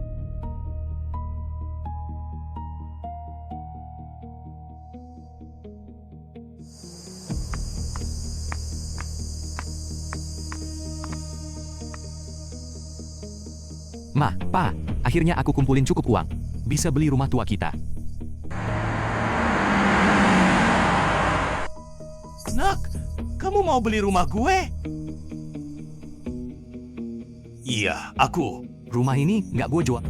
Speaker 3: Ma, Pa, akhirnya aku kumpulin cukup uang. Bisa beli rumah tua kita.
Speaker 6: Nak, kamu mau beli rumah gue? Iya, aku.
Speaker 3: Rumah ini nggak gue jual.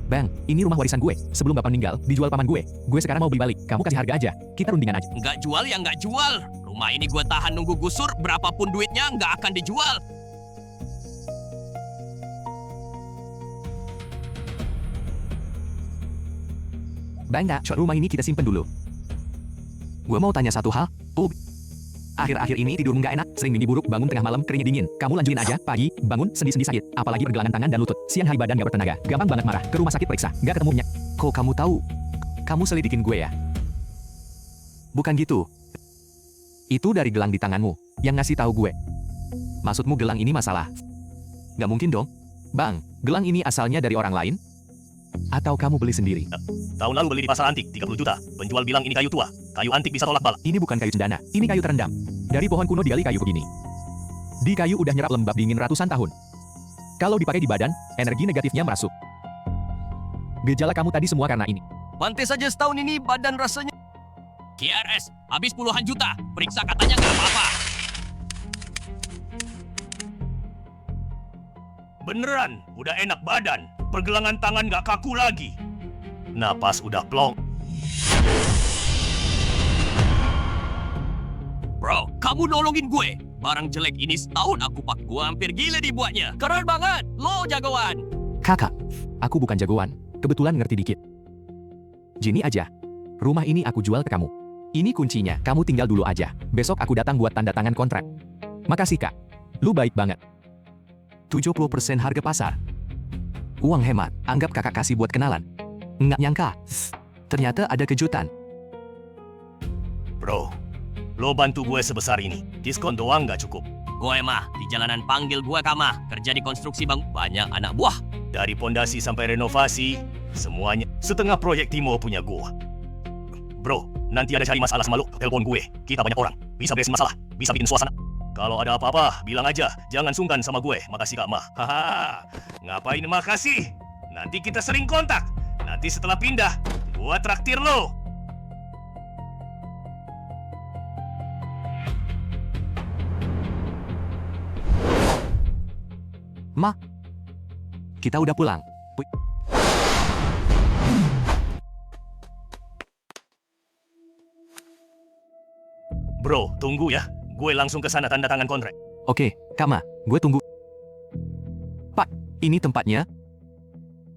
Speaker 3: Bang, ini rumah warisan gue. Sebelum Bapak meninggal, dijual paman gue. Gue sekarang mau beli balik. Kamu kasih harga aja. Kita rundingan aja.
Speaker 4: Nggak jual ya nggak jual. Rumah ini gue tahan nunggu gusur, berapapun duitnya nggak akan dijual.
Speaker 3: Bang, nggak, rumah ini kita simpen dulu. Gue mau tanya satu hal. Akhir-akhir ini tidur nggak enak, sering mimpi buruk, bangun tengah malam, keringet dingin. Kamu lanjutin aja, pagi, bangun, sendi-sendi sakit. Apalagi pergelangan tangan dan lutut. Siang hari badan nggak bertenaga. Gampang banget marah, ke rumah sakit periksa, nggak ketemu minyak. Kok kamu tahu? Kamu selidikin gue ya? Bukan gitu. Itu dari gelang di tanganmu, yang ngasih tahu gue. Maksudmu gelang ini masalah? Nggak mungkin dong. Bang, gelang ini asalnya dari orang lain? Atau kamu beli sendiri?
Speaker 6: Tahun lalu beli di pasar antik, 30 juta. Penjual bilang ini kayu tua. Kayu antik bisa tolak bala.
Speaker 3: Ini bukan kayu cendana, ini kayu terendam. Dari pohon kuno digali kayu begini. Di kayu udah nyerap lembab dingin ratusan tahun. Kalau dipakai di badan, energi negatifnya merasuk. Gejala kamu tadi semua karena ini.
Speaker 4: Pantes saja setahun ini badan rasanya. KRS, habis puluhan juta. Periksa katanya nggak apa-apa.
Speaker 6: Beneran, udah enak badan. Pergelangan tangan nggak kaku lagi. Napas udah plong.
Speaker 4: Bro, kamu nolongin gue. Barang jelek ini setahun aku pak. Gue hampir gila dibuatnya. Keren banget. Lo jagoan.
Speaker 3: Kakak, aku bukan jagoan. Kebetulan ngerti dikit. Gini aja. Rumah ini aku jual ke kamu. Ini kuncinya, kamu tinggal dulu aja. Besok aku datang buat tanda tangan kontrak. Makasih kak. Lu baik banget. 70% harga pasar. Uang hemat, anggap kakak kasih buat kenalan. Nggak nyangka, ternyata ada kejutan.
Speaker 6: Bro, lo bantu gue sebesar ini. Diskon doang nggak cukup.
Speaker 4: Gue mah di jalanan panggil gue Kama. Kerja di konstruksi bang. Banyak anak buah.
Speaker 6: Dari pondasi sampai renovasi, semuanya. Setengah proyek Timo punya gue. Bro, nanti ada cari masalah sama lo, telepon gue. Kita banyak orang. Bisa beresin masalah, bisa bikin suasana. Kalau ada apa-apa, bilang aja. Jangan sungkan sama gue. Makasih Kak Ma. Haha. Ngapain makasih? Nanti kita sering kontak. Nanti setelah pindah, gue traktir lo.
Speaker 3: Ma, kita udah pulang.
Speaker 6: Bro, tunggu ya. Gue langsung ke sana tanda tangan kontrak.
Speaker 3: Oke, Kak Ma, gue tunggu. Pak, ini tempatnya?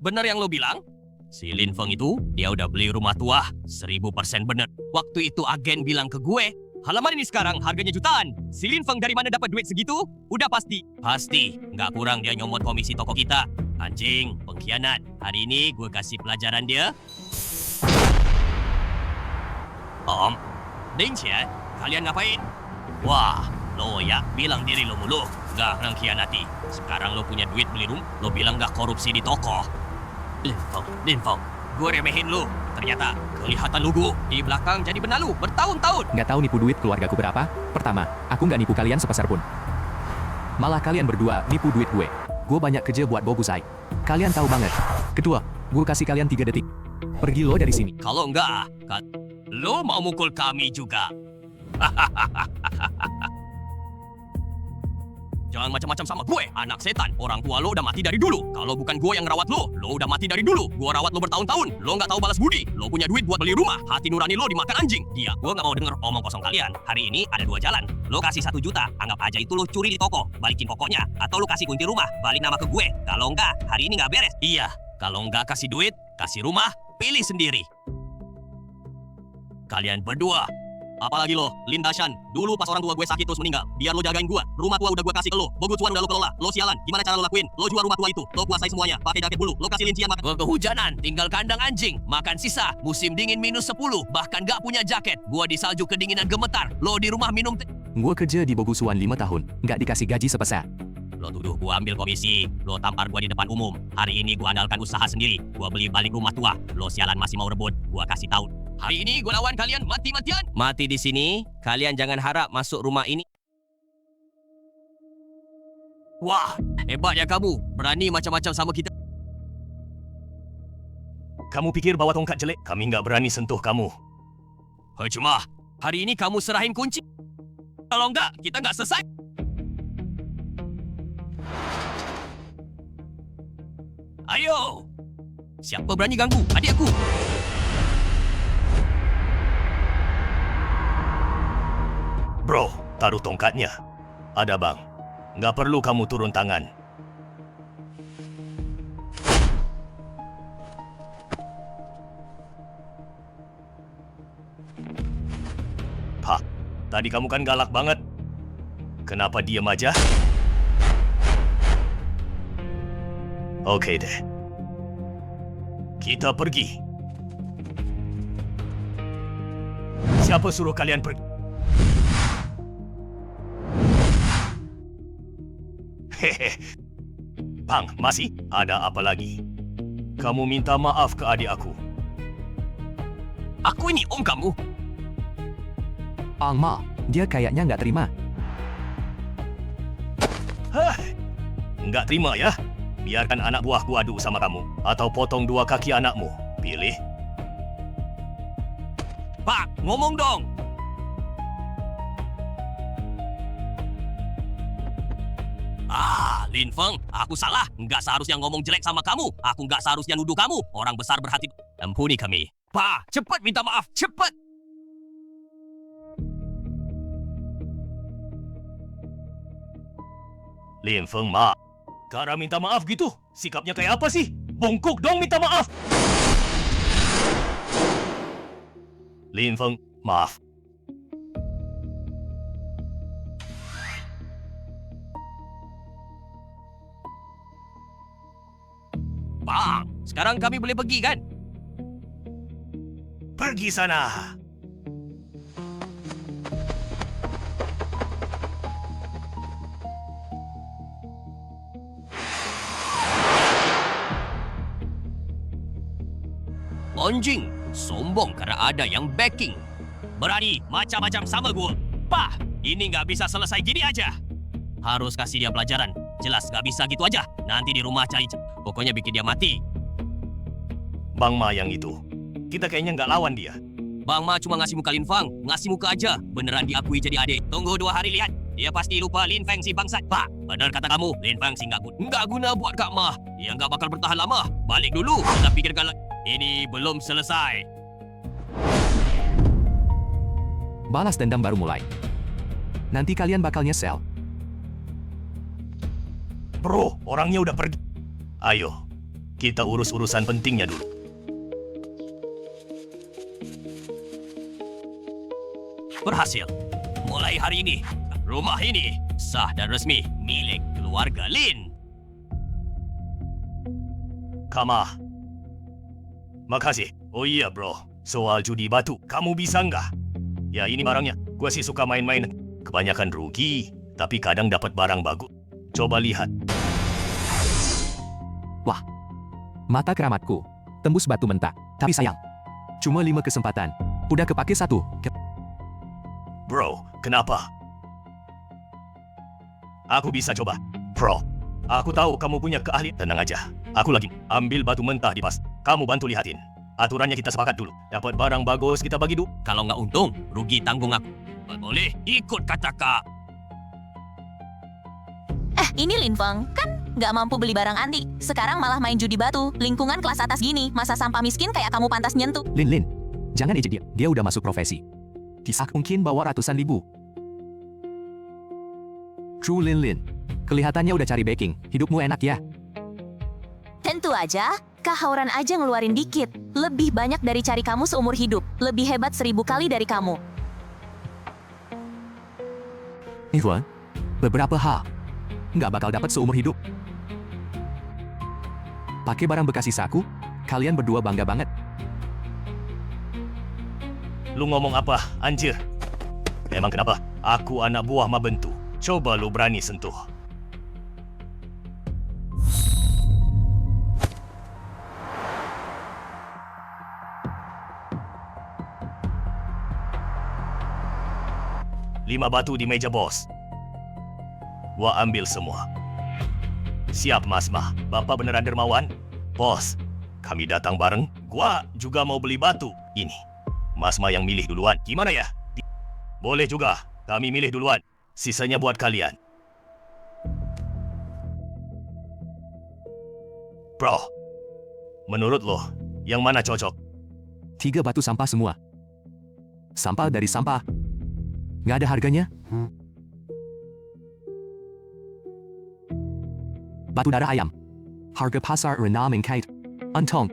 Speaker 4: Bener yang lo bilang? Si Lin Feng itu, dia udah beli rumah tua. 1000% bener. Waktu itu agen bilang ke gue, halaman ini sekarang harganya jutaan. Si Lin Feng dari mana dapat duit segitu? Udah pasti. Pasti. Nggak kurang dia nyomot komisi toko kita. Anjing, pengkhianat. Hari ini gue kasih pelajaran dia. Om, Ding Qian, kalian ngapain? Wah, lo ya bilang diri lo mulu. Nggak nengkhianati. Sekarang lo punya duit beli rumah, lo bilang nggak korupsi di toko. Lin Feng, gue remehin lo. Ternyata kelihatan lugu. Di belakang jadi benalu bertahun-tahun.
Speaker 3: Nggak tahu nipu duit keluargaku berapa? Pertama, aku nggak nipu kalian sepeser pun. Malah kalian berdua nipu duit gue. Gue banyak kerja buat Bogusai. Kalian tahu banget. Kedua, gue kasih kalian 3 detik. Pergi lo dari sini.
Speaker 4: Kalau enggak, lo mau mukul kami juga. Jangan macam-macam sama gue, anak setan. Orang tua lo udah mati dari dulu. Kalau bukan gue yang ngerawat lo udah mati dari dulu. Gue rawat lo bertahun-tahun. Lo nggak tahu balas budi. Lo punya duit buat beli rumah. Hati nurani lo dimakan anjing. Dia, gue nggak mau denger omong kosong kalian. Hari ini ada 2 jalan. Lo kasih 1 juta, anggap aja itu lo curi di toko. Balikin pokoknya. Atau lo kasih kunci rumah, balik nama ke gue. Kalau enggak, hari ini nggak beres. Iya, kalau enggak kasih duit, kasih rumah, pilih sendiri. Kalian berdua. Apalagi lo, Lin Dashan. Dulu pas orang tua gue sakit terus meninggal, biar lo jagain gue. Rumah tua udah gue kasih ke lo. Bogucuan udah lo kelola. Lo sialan. Gimana cara lo lakuin? Lo jual rumah tua itu. Lo kuasai semuanya. Pakai jaket bulu. Lo kasih lincian makan. Kehujanan. Tinggal kandang anjing. Makan sisa. Musim dingin -10. Bahkan gak punya jaket. Gua di salju kedinginan gemetar. Lo di rumah minum teh.
Speaker 3: Gue kerja di Bogusuan 5 tahun. Nggak dikasih gaji sepeser.
Speaker 4: Lo tuduh gua ambil komisi. Lo tampar gua di depan umum. Hari ini gua andalkan usaha sendiri. Gua beli balik rumah tua. Lo sialan masih mau rebut. Gua kasih tahu. Hari ini gue lawan kalian mati-matian. Mati di sini, kalian jangan harap masuk rumah ini. Wah, hebat ya kamu. Berani macam-macam sama kita.
Speaker 6: Kamu pikir bawa tongkat jelek? Kami nggak berani sentuh kamu.
Speaker 4: Cuma, hari ini kamu serahin kunci. Kalau enggak, kita nggak selesai. Ayo. Siapa berani ganggu adikku?
Speaker 6: Bro, taruh tongkatnya. Ada bang. Nggak perlu kamu turun tangan. Pak, tadi kamu kan galak banget. Kenapa diem aja? Oke deh. Kita pergi. Siapa suruh kalian pergi? Hehe. Bang, masih ada apa lagi? Kamu minta maaf ke adik aku.
Speaker 4: Aku ini om kamu.
Speaker 3: Ang Ma, dia kayaknya nggak terima.
Speaker 6: Hah? Nggak terima ya? Biarkan anak buahku adu sama kamu. Atau potong 2 kaki anakmu. Pilih.
Speaker 4: Pak, ngomong dong. Lin Feng, aku salah. Nggak seharusnya ngomong jelek sama kamu. Aku nggak seharusnya nuduh kamu. Orang besar berhati. Ampuni kami. Pak, cepat minta maaf. Cepat.
Speaker 6: Lin Feng, ma. Cara minta maaf gitu? Sikapnya kayak apa sih? Bongkok dong minta maaf. Lin Feng, maaf.
Speaker 4: Pak, sekarang kami boleh pergi kan?
Speaker 6: Pergi sana.
Speaker 4: Anjing, sombong karena ada yang backing. Berani macam-macam sama gua. Pak, ini nggak bisa selesai gini aja. Harus kasih dia pelajaran. Jelas nggak bisa gitu aja. Nanti di rumah cari. Pokoknya bikin dia mati.
Speaker 6: Bang Ma yang itu. Kita kayaknya nggak lawan dia.
Speaker 4: Bang Ma cuma ngasih muka Lin Feng. Ngasih muka aja. Beneran diakui jadi adik. Tunggu 2 hari lihat. Dia pasti lupa Lin Feng si bangsat. Pak, bener kata kamu. Lin Feng si nggak guna buat Kak Ma. Dia nggak bakal bertahan lama. Balik dulu. Kita pikirkan lagi. Ini belum selesai.
Speaker 3: Balas dendam baru mulai. Nanti kalian bakal nyesel.
Speaker 6: Bro, orangnya udah pergi. Ayo, kita urus urusan pentingnya dulu.
Speaker 4: Berhasil. Mulai hari ini, rumah ini sah dan resmi milik keluarga Lin.
Speaker 6: Kama. Makasih. Oh iya bro, soal judi batu, kamu bisa nggak? Ya ini barangnya, gue sih suka main-main. Kebanyakan rugi, tapi kadang dapat barang bagus. Coba lihat.
Speaker 3: Wah, mata keramatku. Tembus batu mentah. Tapi sayang, cuma 5 kesempatan. Udah kepake 1.
Speaker 6: Bro, kenapa? Aku bisa coba. Bro, aku tahu kamu punya keahlian. Tenang aja, aku lagi ambil batu mentah di pas. Kamu bantu lihatin. Aturannya kita sepakat dulu. Dapat barang bagus kita bagi dulu.
Speaker 4: Kalau nggak untung, rugi tanggung aku. Boleh ikut kata Kak.
Speaker 1: Ini Lin Feng, kan nggak mampu beli barang antik. Sekarang malah main judi batu. Lingkungan kelas atas gini, masa sampah miskin kayak kamu pantas nyentuh.
Speaker 3: Lin, jangan ejek dia. Dia udah masuk profesi. Kisah mungkin bawa ratusan ribu. True Lin, kelihatannya udah cari backing. Hidupmu enak ya?
Speaker 1: Tentu aja, Kak Hauran aja ngeluarin dikit. Lebih banyak dari cari kamu seumur hidup. Lebih hebat 1000 kali dari kamu.
Speaker 3: Iwan, beberapa hal nggak bakal dapat seumur hidup. Pakai barang bekas sisaku, kalian berdua bangga banget.
Speaker 6: Lu ngomong apa, anjir? Emang kenapa? Aku anak buah Mabentu. Coba lu berani sentuh. Lima batu di meja bos. Gua ambil semua. Siap Mas Mah, Bapak beneran dermawan? Bos, kami datang bareng. Gua juga mau beli batu. Ini, Mas Mah yang milih duluan. Gimana ya? Boleh juga, kami milih duluan. Sisanya buat kalian. Bro, menurut lo, yang mana cocok?
Speaker 3: 3 batu sampah semua. Sampah dari sampah. Nggak ada harganya. Batu darah ayam. Harga pasar rendah meningkat. Untung.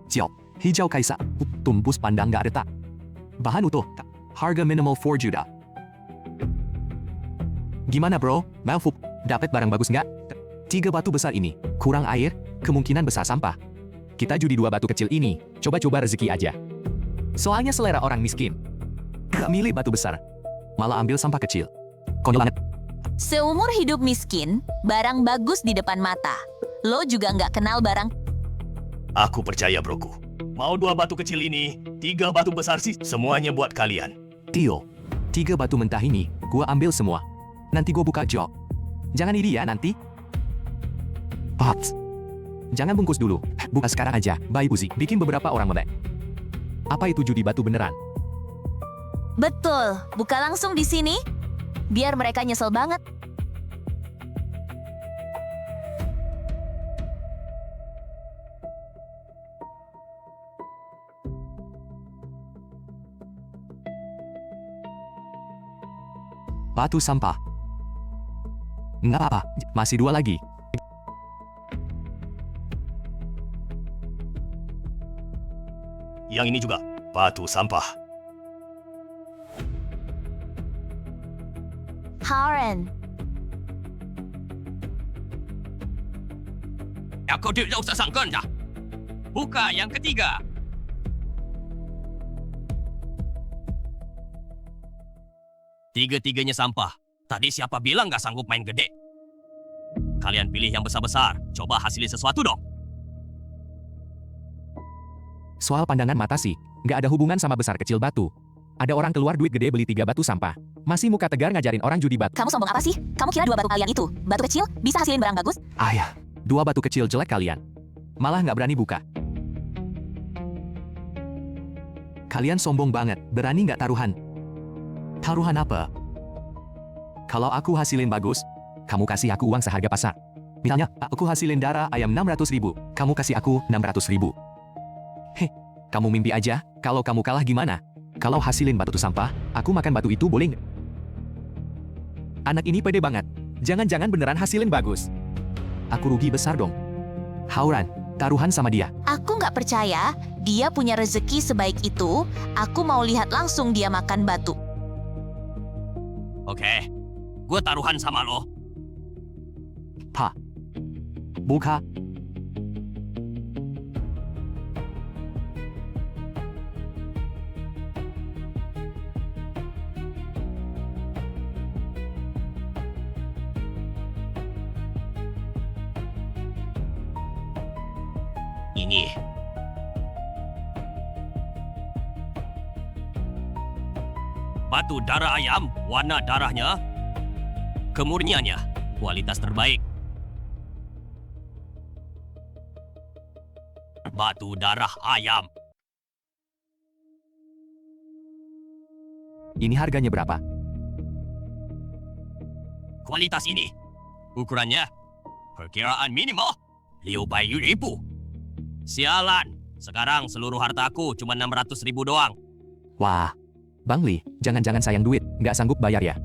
Speaker 3: Jiao, hijau kaisa. Tumbus pandang nggak retak. Bahan utuh. Harga minimal 4 juta. Gimana bro? Mau dapat barang bagus nggak? 3 batu besar ini. Kurang air, kemungkinan besar sampah. Kita judi 2 batu kecil ini. Coba-coba rezeki aja. Soalnya selera orang miskin. Gak milih batu besar. Malah ambil sampah kecil. Konyol banget.
Speaker 1: Seumur hidup miskin, barang bagus di depan mata. Lo juga nggak kenal barang.
Speaker 6: Aku percaya broku. Mau 2 batu kecil ini, 3 batu besar sih. Semuanya buat kalian.
Speaker 3: Tio, 3 batu mentah ini, gua ambil semua. Nanti gua buka job. Jangan iri ya nanti. Pops. Jangan bungkus dulu. Buka sekarang aja. Baik Uzi, bikin beberapa orang melek. Apa itu judi batu beneran?
Speaker 1: Betul, buka langsung di sini. Biar mereka nyesel banget.
Speaker 3: Batu sampah. Nggak apa, masih 2 lagi.
Speaker 6: Yang ini juga batu sampah.
Speaker 1: Hauran,
Speaker 4: Aku tidak usah sangkan dah. Buka yang ketiga. Tiga-tiganya sampah. Tadi siapa bilang nggak sanggup main gede? Kalian pilih yang besar-besar. Coba hasilin sesuatu dong.
Speaker 3: Soal pandangan mata sih, nggak ada hubungan sama besar kecil batu. Ada orang keluar duit gede beli 3 batu sampah. Masih muka tegar ngajarin orang judi batu.
Speaker 1: kamu sombong apa sih? Kamu kira 2 batu kalian itu, batu kecil, bisa hasilin barang bagus?
Speaker 3: Ayah, 2 batu kecil jelek kalian. Malah nggak berani buka. Kalian sombong banget, berani nggak taruhan? Taruhan apa? Kalau aku hasilin bagus, kamu kasih aku uang seharga pasar. Misalnya, aku hasilin darah ayam 600.000, kamu kasih aku 600.000. Heh, kamu mimpi aja, kalau kamu kalah gimana? Kalau hasilin batu sampah, aku makan batu itu boleh nggak? Anak ini pede banget. Jangan-jangan beneran hasilin bagus. Aku rugi besar dong. Hauran, taruhan sama dia.
Speaker 1: Aku nggak percaya dia punya rezeki sebaik itu. Aku mau lihat langsung dia makan batu.
Speaker 4: Oke, gue taruhan sama lo.
Speaker 3: Pa. Buka.
Speaker 4: Ini. Batu darah ayam, warna darahnya, kemurniannya, kualitas terbaik. Batu darah ayam.
Speaker 3: Ini harganya berapa?
Speaker 4: Kualitas ini. Ukurannya, perkiraan minimal 500.000. Sialan, sekarang seluruh hartaku cuma 600.000 doang.
Speaker 3: Wah. Bang Li, jangan-jangan sayang duit, nggak sanggup bayar ya?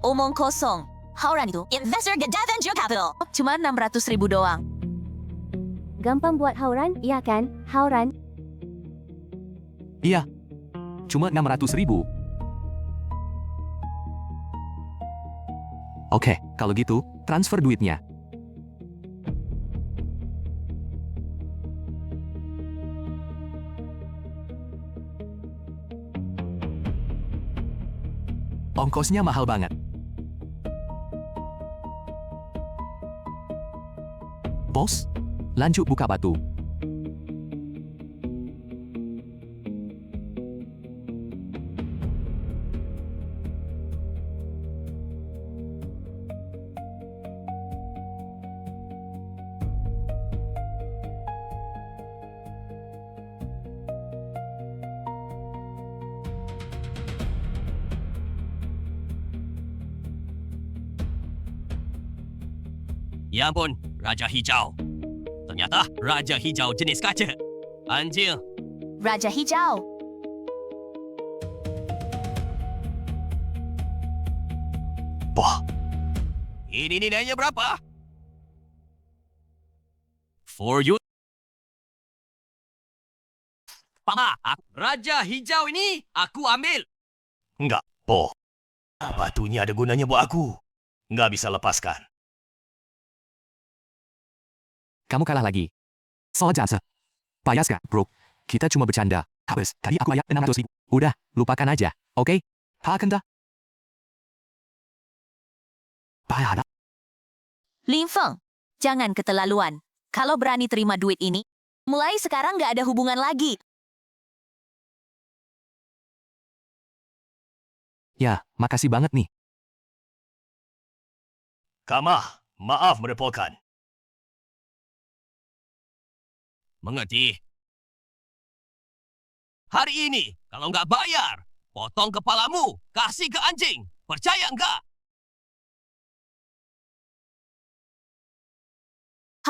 Speaker 1: Omong kosong. Hauran itu investor gede venture capital. Cuma 600.000 doang.
Speaker 5: Gampang buat Hauran, iya kan? Hauran,
Speaker 3: Iya. Cuma 600.000. Oke, kalau gitu, transfer duitnya. Ongkosnya mahal banget. Bos, lanjut buka batu.
Speaker 4: Ya ampun, Raja Hijau. Ternyata Raja Hijau jenis kaca. Anjing,
Speaker 1: Raja Hijau.
Speaker 6: Wah,
Speaker 4: ini nilainya berapa? For you. Papa, Raja Hijau ini aku ambil.
Speaker 6: enggak, Po. Batunya ada gunanya buat aku. Nggak bisa lepaskan.
Speaker 3: Kamu kalah lagi. So jasa. Payas gak, bro? Kita cuma bercanda. Habis, tadi aku ayat 600.000. Udah, lupakan aja. Oke? Hakan dah. Payah dah.
Speaker 1: Lin Feng, jangan keterlaluan. Kalau berani terima duit ini, mulai sekarang nggak ada hubungan lagi.
Speaker 3: Ya, makasih banget nih.
Speaker 6: Kamah, maaf merepotkan.
Speaker 4: Mengerti? Hari ini, kalau nggak bayar, potong kepalamu, kasih ke anjing. Percaya nggak?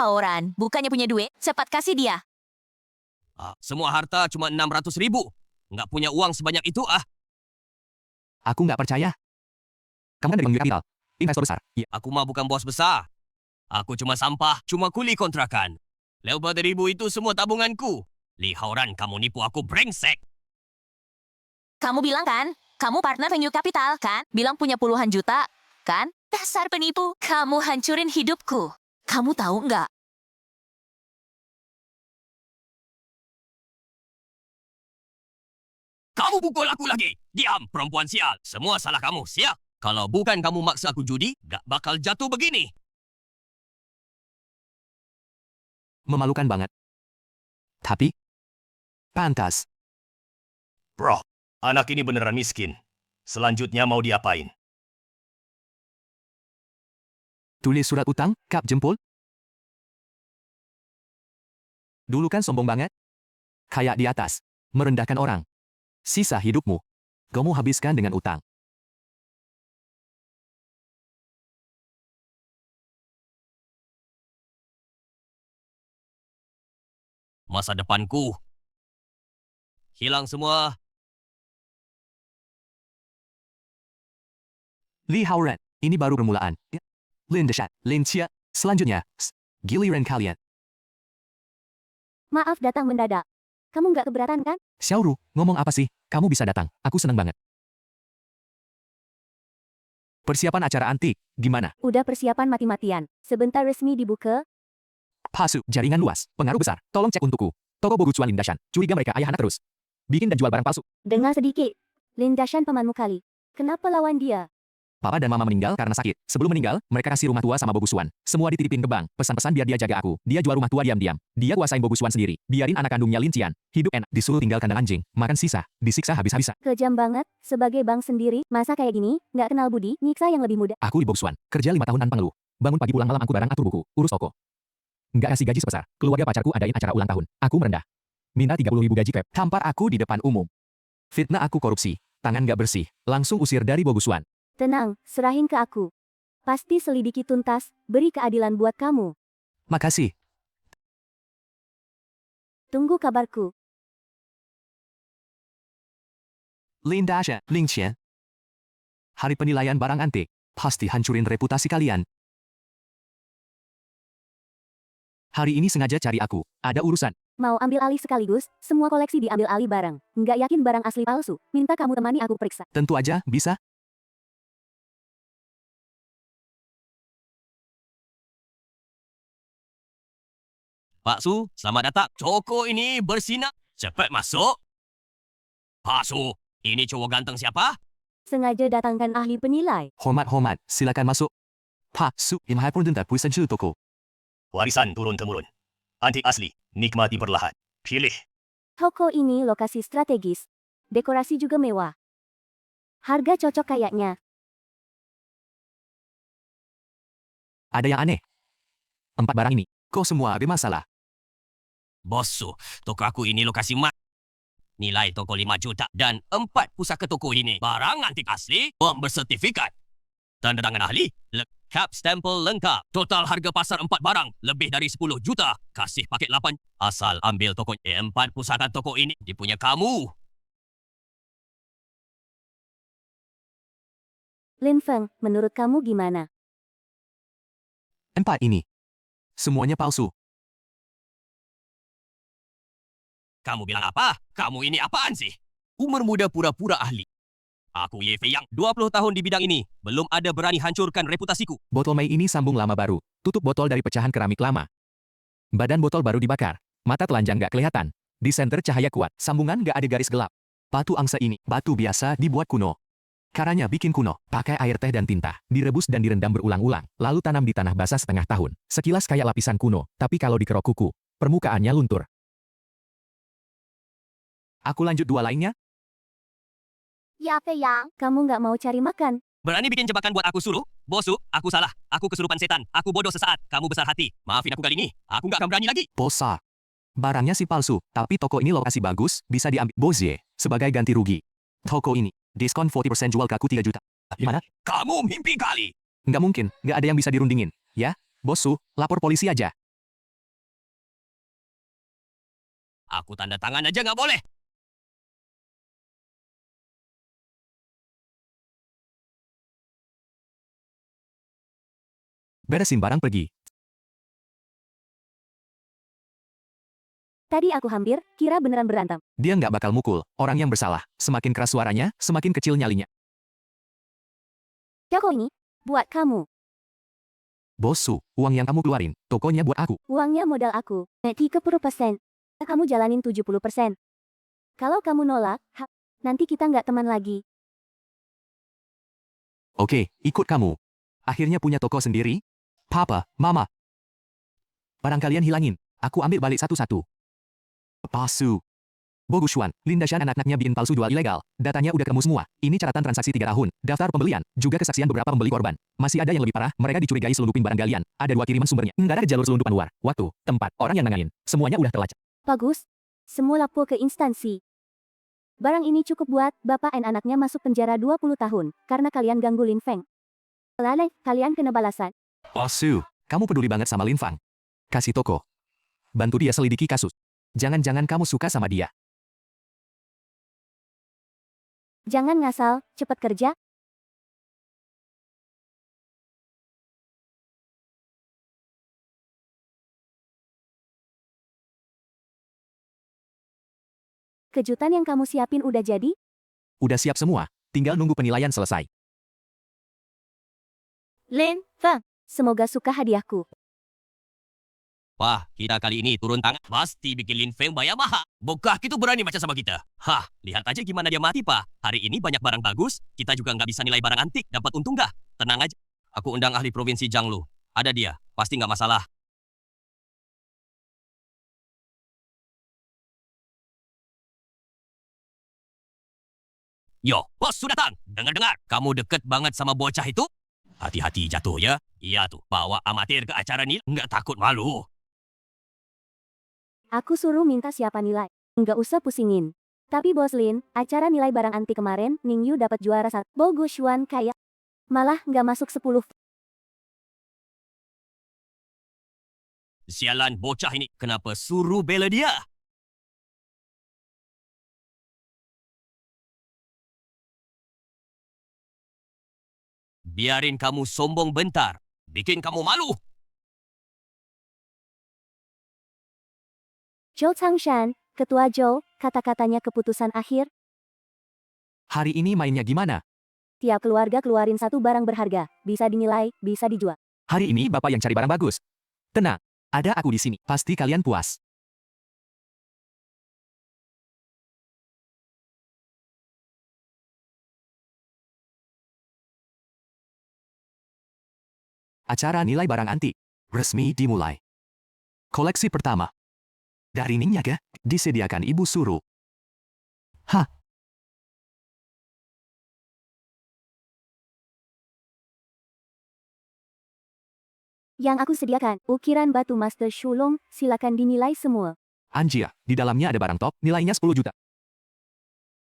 Speaker 1: Haoran, bukannya punya duit, cepat kasih dia.
Speaker 4: Semua harta cuma 600.000. Nggak punya uang sebanyak itu,
Speaker 3: Aku nggak percaya. Kamu kan dari Bank Kapital. Investor besar. Ya,
Speaker 4: Aku mah bukan bos besar. Aku cuma sampah, cuma kuli kontrakan. 80.000 itu semua tabunganku. Li Haoran, kamu nipu aku brengsek.
Speaker 1: Kamu bilang kan, kamu partner Venue Capital kan? Bilang punya puluhan juta, kan? Dasar penipu, kamu hancurin hidupku. Kamu tahu nggak?
Speaker 4: Kamu pukul aku lagi. Diam, perempuan sial. Semua salah kamu, siap. Kalau bukan kamu maksa aku judi, gak bakal jatuh begini.
Speaker 3: memalukan banget. Tapi, pantas.
Speaker 6: Bro, anak ini beneran miskin. Selanjutnya mau diapain?
Speaker 3: Tulis surat utang, kap jempol. Dulu kan sombong banget. Kayak di atas. Merendahkan orang. Sisa hidupmu, kamu habiskan dengan utang.
Speaker 4: Masa depanku hilang semua.
Speaker 3: Li Haoran, ini baru permulaan. Lin Deshat, Lin Chia, selanjutnya, giliran kalian.
Speaker 5: Maaf datang mendadak. Kamu nggak keberatan kan?
Speaker 3: Xiaoru, ngomong apa sih? Kamu bisa datang, aku seneng banget. Persiapan acara antik, gimana?
Speaker 5: Udah persiapan mati-matian. Sebentar resmi dibuka.
Speaker 3: Pasu, jaringan luas, pengaruh besar, tolong cek untukku. Toko Bogucuan Lindashan, curiga mereka ayah anak terus. Bikin dan jual barang palsu.
Speaker 5: Dengar sedikit. Lindashan pamanmu kali. Kenapa lawan dia?
Speaker 3: Papa dan mama meninggal karena sakit. Sebelum meninggal, mereka kasih rumah tua sama Bogusuan. Semua dititipin ke bank. Pesan-pesan biar dia jaga aku. Dia jual rumah tua diam-diam. Dia kuasain Bogusuan sendiri. Biarin anak kandungnya Lincian. Hidup enak. Disuruh tinggal kandang anjing. Makan sisa. Disiksa habis-habisan.
Speaker 5: Kejam banget. Sebagai bank sendiri, masa kayak gini, nggak kenal budi, nyiksa yang lebih muda.
Speaker 3: Aku di Bogusuan. Kerja 5 tahun tanpa ngeluh. Bangun pagi pulang malam angkut barang atur buku. Urus toko. Nggak kasih gaji sebesar. Keluarga pacarku adain acara ulang tahun. Aku merendah. Minta 30.000 gaji krep. Tampar aku di depan umum. Fitnah aku korupsi. Tangan nggak bersih. Langsung usir dari Bogusuan.
Speaker 5: Tenang, serahin ke aku. Pasti selidiki tuntas, beri keadilan buat kamu.
Speaker 3: Makasih.
Speaker 5: Tunggu kabarku.
Speaker 3: Lindashan, Lingqian. Hari penilaian barang antik. Pasti hancurin reputasi kalian. Hari ini sengaja cari aku. Ada urusan.
Speaker 5: Mau ambil alih sekaligus, semua koleksi diambil alih bareng. Nggak yakin barang asli palsu, minta kamu temani aku periksa.
Speaker 3: Tentu aja, bisa.
Speaker 4: Pak Su, selamat datang. Toko ini bersinar. Cepat masuk. Pak Su, ini cowok ganteng siapa?
Speaker 5: Sengaja datangkan ahli penilai.
Speaker 3: Hormat-hormat, silakan masuk. Pak Su, imhai pun tentang puisan toko.
Speaker 6: Warisan turun-temurun. Antik asli, nikmati perlahan. Pilih.
Speaker 5: Toko ini lokasi strategis. Dekorasi juga mewah. Harga cocok kayaknya.
Speaker 3: Ada yang aneh. 4 barang ini, kok semua ada masalah?
Speaker 4: Bos Su, toko aku ini lokasi nilai toko 5 juta dan 4 pusaka toko ini barang antik asli bersertifikat. Tanda tangan ahli, lengkap stempel lengkap. Total harga pasar 4 barang lebih dari 10 juta. Kasih paket 8. Asal ambil toko 4 pusaka toko ini dipunya kamu.
Speaker 5: Lin Feng, menurut kamu gimana?
Speaker 3: 4 ini. Semuanya palsu.
Speaker 4: Kamu bilang apa? Kamu ini apaan sih? Umur muda pura-pura ahli. Aku Ye Fei Yang, 20 tahun di bidang ini. Belum ada berani hancurkan reputasiku.
Speaker 3: Botol Mei ini sambung lama baru. Tutup botol dari pecahan keramik lama. Badan botol baru dibakar. Mata telanjang nggak kelihatan. Di senter cahaya kuat. Sambungan nggak ada garis gelap. Batu angsa ini, batu biasa dibuat kuno. Caranya bikin kuno. Pakai air teh dan tinta. Direbus dan direndam berulang-ulang. Lalu tanam di tanah basah setengah tahun. Sekilas kayak lapisan kuno. Tapi kalau dikerok kuku, permukaannya luntur. Aku lanjut 2 lainnya.
Speaker 5: Ya Fei Yang, kamu nggak mau cari makan?
Speaker 4: Berani bikin jebakan buat aku suruh? Bosu, aku salah. Aku kesurupan setan. Aku bodoh sesaat. Kamu besar hati. Maafin aku kali ini. Aku nggak akan berani lagi.
Speaker 3: Bosa. Barangnya sih palsu, tapi toko ini lokasi bagus, bisa diambil. Bozie, sebagai ganti rugi. Toko ini, diskon 40% jual kaku 3 juta. Gimana?
Speaker 4: Kamu mimpi kali.
Speaker 3: Nggak mungkin, nggak ada yang bisa dirundingin. Ya, Bos Su, lapor polisi aja.
Speaker 4: Aku tanda tangan aja nggak boleh.
Speaker 3: Beresin barang pergi.
Speaker 5: Tadi aku hampir kira beneran berantem.
Speaker 3: Dia nggak bakal mukul orang yang bersalah. Semakin keras suaranya, semakin kecil nyalinya.
Speaker 5: Toko ini buat kamu.
Speaker 3: Bos Su, uang yang kamu keluarin, tokonya buat aku.
Speaker 5: Uangnya modal aku. 30%. Kamu jalanin 70%. Kalau kamu nolak, nanti kita nggak teman lagi.
Speaker 3: Oke, ikut kamu. Akhirnya punya toko sendiri? Papa, Mama. Barang kalian hilangin. Aku ambil balik satu-satu. Palsu. Bogushuan, Linda Shan anak-anaknya bikin palsu jual ilegal. Datanya udah ketemu semua. Ini catatan transaksi 3 tahun, daftar pembelian, juga kesaksian beberapa pembeli korban. Masih ada yang lebih parah, mereka dicurigai selundupin barang galian. Ada 2 kiriman sumbernya. Nggak ada jalur selundupan luar. Waktu, tempat, orang yang nanganin. Semuanya udah terlacak.
Speaker 5: Bagus. Semua lapor ke instansi. Barang ini cukup buat bapak dan anaknya masuk penjara 20 tahun karena kalian ganggu Lin Feng. Lalu, kalian kena balasan.
Speaker 3: Palsu. Kamu peduli banget sama Lin Fang. Kasih toko. Bantu dia selidiki kasus. Jangan-jangan kamu suka sama dia.
Speaker 5: Jangan ngasal, cepat kerja. Kejutan yang kamu siapin udah jadi?
Speaker 3: Udah siap semua, tinggal nunggu penilaian selesai.
Speaker 5: Lin Feng, semoga suka hadiahku.
Speaker 4: Wah, kita kali ini turun tangan. Pasti bikin Lin Feng bayar mahal. Bokah itu berani macam sama kita. Hah, lihat aja gimana dia mati, Pak. Hari ini banyak barang bagus. Kita juga nggak bisa nilai barang antik. Dapat untung nggak? Tenang aja. Aku undang ahli provinsi Jianglu. Ada dia. Pasti nggak masalah. Yo, bos sudah datang. Dengar-dengar. Kamu deket banget sama bocah itu? Hati-hati jatuh ya. Iya tuh, bawa amatir ke acara ini. Nggak takut malu.
Speaker 5: Aku suruh minta siapa nilai. Nggak usah pusingin. Tapi Bos Lin, acara nilai barang anti kemarin, Ning Yu dapat juara 1. Bogushuan kayak. Malah nggak masuk 10.
Speaker 4: Sialan bocah ini. Kenapa suruh bela dia? Biarin kamu sombong bentar. Bikin kamu malu.
Speaker 5: Zhou Changshan, Ketua Zhou, kata-katanya keputusan akhir.
Speaker 3: Hari ini mainnya gimana?
Speaker 5: Tiap keluarga keluarin satu barang berharga. Bisa dinilai, bisa dijual.
Speaker 3: Hari ini Bapak yang cari barang bagus. Tenang, ada aku di sini. Pasti kalian puas. Acara nilai barang antik resmi dimulai. Koleksi pertama. Dari Ning Yaga, disediakan Ibu Suruh. Hah?
Speaker 5: Yang aku sediakan, ukiran batu Master Shulong, silakan dinilai semua.
Speaker 3: Anjir, di dalamnya ada barang top, nilainya 10 juta.